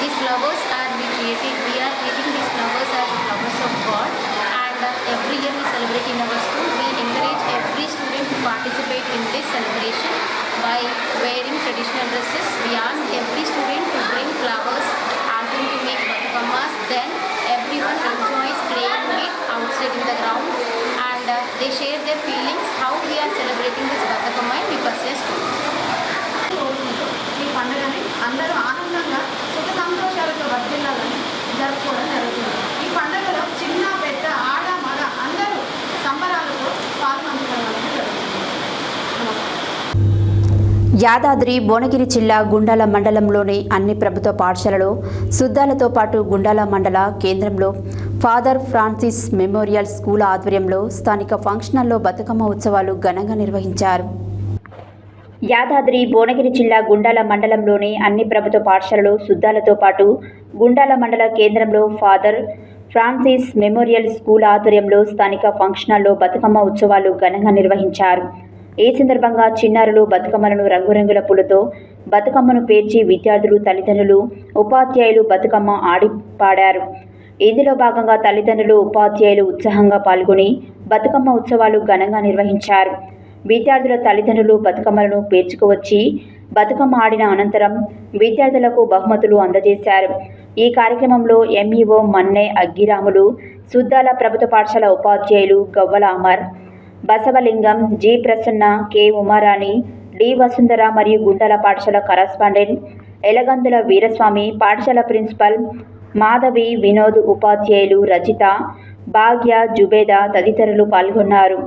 These flowers are we are creating these flowers as flowers of God, and every year we celebrate in our school. We encourage every student to participate in this celebration by wearing traditional dresses. We ask every student to bring flowers, ask them to make batukammas. Then everyone enjoys playing it outside in the ground, and they share their feelings how we are celebrating this batukamma in Vipasya school. ఈ పండుగని అందరూ ఆనందంగా సుఖ సంతోషాలతో వర్ధిల్లాలని జరుపుకోవడం జరుగుతుంది. ఈ పండుగలో చిన్న పెద్ద ఆడ మగ అందరూ సంబరాలతో పాల్పంచుకోవడం జరుగుతుంది. యాదాద్రి భువనగిరి జిల్లా గుండాల మండలంలోని అన్ని ప్రభుత్వ పాఠశాలలో సుద్దాలతో పాటు గుండాల మండల కేంద్రంలో ఫాదర్ ఫ్రాన్సిస్ మెమోరియల్ స్కూల్ ఆధ్వర్యంలో స్థానిక ఫంక్షన్ హాల్లో బతుకమ్మ ఉత్సవాలు ఘనంగా నిర్వహించారు. యాదాద్రి భువనగిరి జిల్లా గుండాల మండలంలోని అన్ని ప్రభుత్వ పాఠశాలలు సుద్దాలతో పాటు గుండాల మండల కేంద్రంలో ఫాదర్ ఫ్రాన్సిస్ మెమోరియల్ స్కూల్ ఆధ్వర్యంలో స్థానిక ఫంక్షన్ హాల్లో బతుకమ్మ ఉత్సవాలు ఘనంగా నిర్వహించారు. ఈ సందర్భంగా చిన్నారులు బతుకమ్మలను రంగురంగుల పూలతో బతుకమ్మను పేర్చి విద్యార్థులు, తల్లిదండ్రులు, ఉపాధ్యాయులు బతుకమ్మ ఆడి పాడారు. ఇందులో భాగంగా తల్లిదండ్రులు, ఉపాధ్యాయులు ఉత్సాహంగా పాల్గొని బతుకమ్మ ఉత్సవాలు ఘనంగా నిర్వహించారు. విద్యార్థుల తల్లిదండ్రులు బతుకమ్మలను పేర్చుకువచ్చి బతుకమ్మ ఆడిన అనంతరం విద్యార్థులకు బహుమతులు అందజేశారు. ఈ కార్యక్రమంలో ఎంఈఓ మన్నె అగ్గిరాములు, సుద్దాల ప్రభుత్వ పాఠశాల ఉపాధ్యాయులు Gavvala Amar, Basavalingam, G Prasanna, K Umarani, D Vasundhara మరియు గుండాల పాఠశాల కరస్పాండెంట్ ఎలగందుల వీరస్వామి, పాఠశాల ప్రిన్సిపల్ మాధవి, వినోద్, ఉపాధ్యాయులు రజిత, భాగ్య, జుబేదా తదితరులు పాల్గొన్నారు.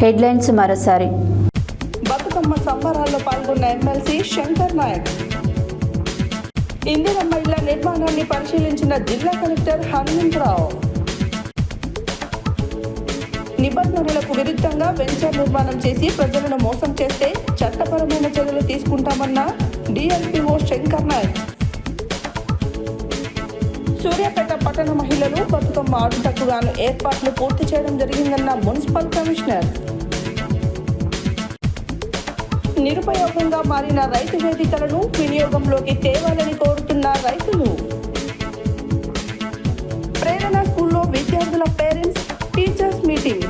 హెడ్లైన్స్ మరోసారి. బతుకమ్మ సంబరాల్లో పాల్గొన్న ఎమ్మెల్సీ శంకర్ నాయక్. ఇందిరమ్మ ఇళ్ల నిర్మాణాన్ని పరిశీలించిన జిల్లా కలెక్టర్ హనుమంతరావు. నిబంధనలకు విరుద్ధంగా వెంచర్ నిర్మాణం చేసి ప్రజలను మోసం చేస్తే చట్టపరమైన చర్యలు తీసుకుంటామన్న డిఎల్పిఓ శంకర్ నాయక్. సూర్యాపేట పట్టణ మహిళలు బతుకమ్మ ఆడుటకు గాను ఏర్పాట్లు పూర్తి చేయడం జరిగిందన్న మున్సిపల్ కమిషనర్. నిరుపయోగంగా మారిన రైతు వేదికలను వినియోగంలోకి తేవాలని కోరుతున్న రైతులు. ప్రేరణ స్కూల్లో విద్యార్థుల పేరెంట్స్ టీచర్స్ మీటింగ్.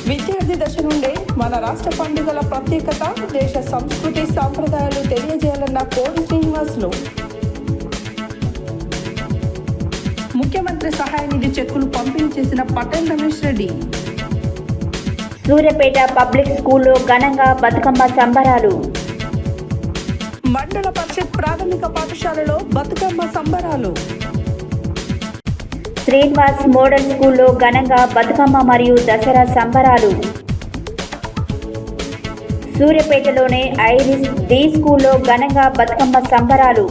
విద్యార్థి దశ నుండే మన రాష్ట్ర పండుగల ప్రత్యేకత, దేశ సంస్కృతి సాంప్రదాయాలు తెలియజేయాలన్న కోడి శ్రీనివాసులు. ముఖ్యమంత్రి సహాయ నిధి చెక్కులు పంపిణీ చేసిన పటేల్ రమేష్ రెడ్డి. సూర్యాపేట పబ్లిక్ స్కూల్లో ఘనంగా బతుకమ్మ సంబరాలు. మండల పరిషత్ ప్రాథమిక పాఠశాలలో బతుకమ్మ సంబరాలు. శ్రీనివాస్ మోడల్ స్కూల్లో ఘనంగా బతుకమ్మ మరియు దసరా సంబరాలు. సూర్యాపేటలోనే ఐరిస్ డి స్కూల్లో ఘనంగా బతుకమ్మ సంబరాలు.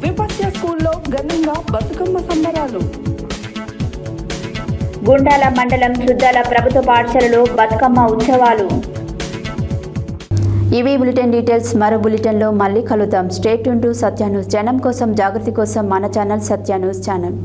విపస్య స్కూల్లో ఘనంగా బతుకమ్మ సంబరాలు. గుండాల మండలం సుద్దాల ప్రభుత్వ పాఠశాలలో బతుకమ్మ ఉత్సవాలు. ఇవి బులెటిన్ డీటెయిల్స్. మరో బులెటిన్లో మళ్ళీ కలుద్దాం. Stay tune to Satya news. జనం కోసం, జాగృతి కోసం మన ఛానల్ సత్య న్యూస్ ఛానల్.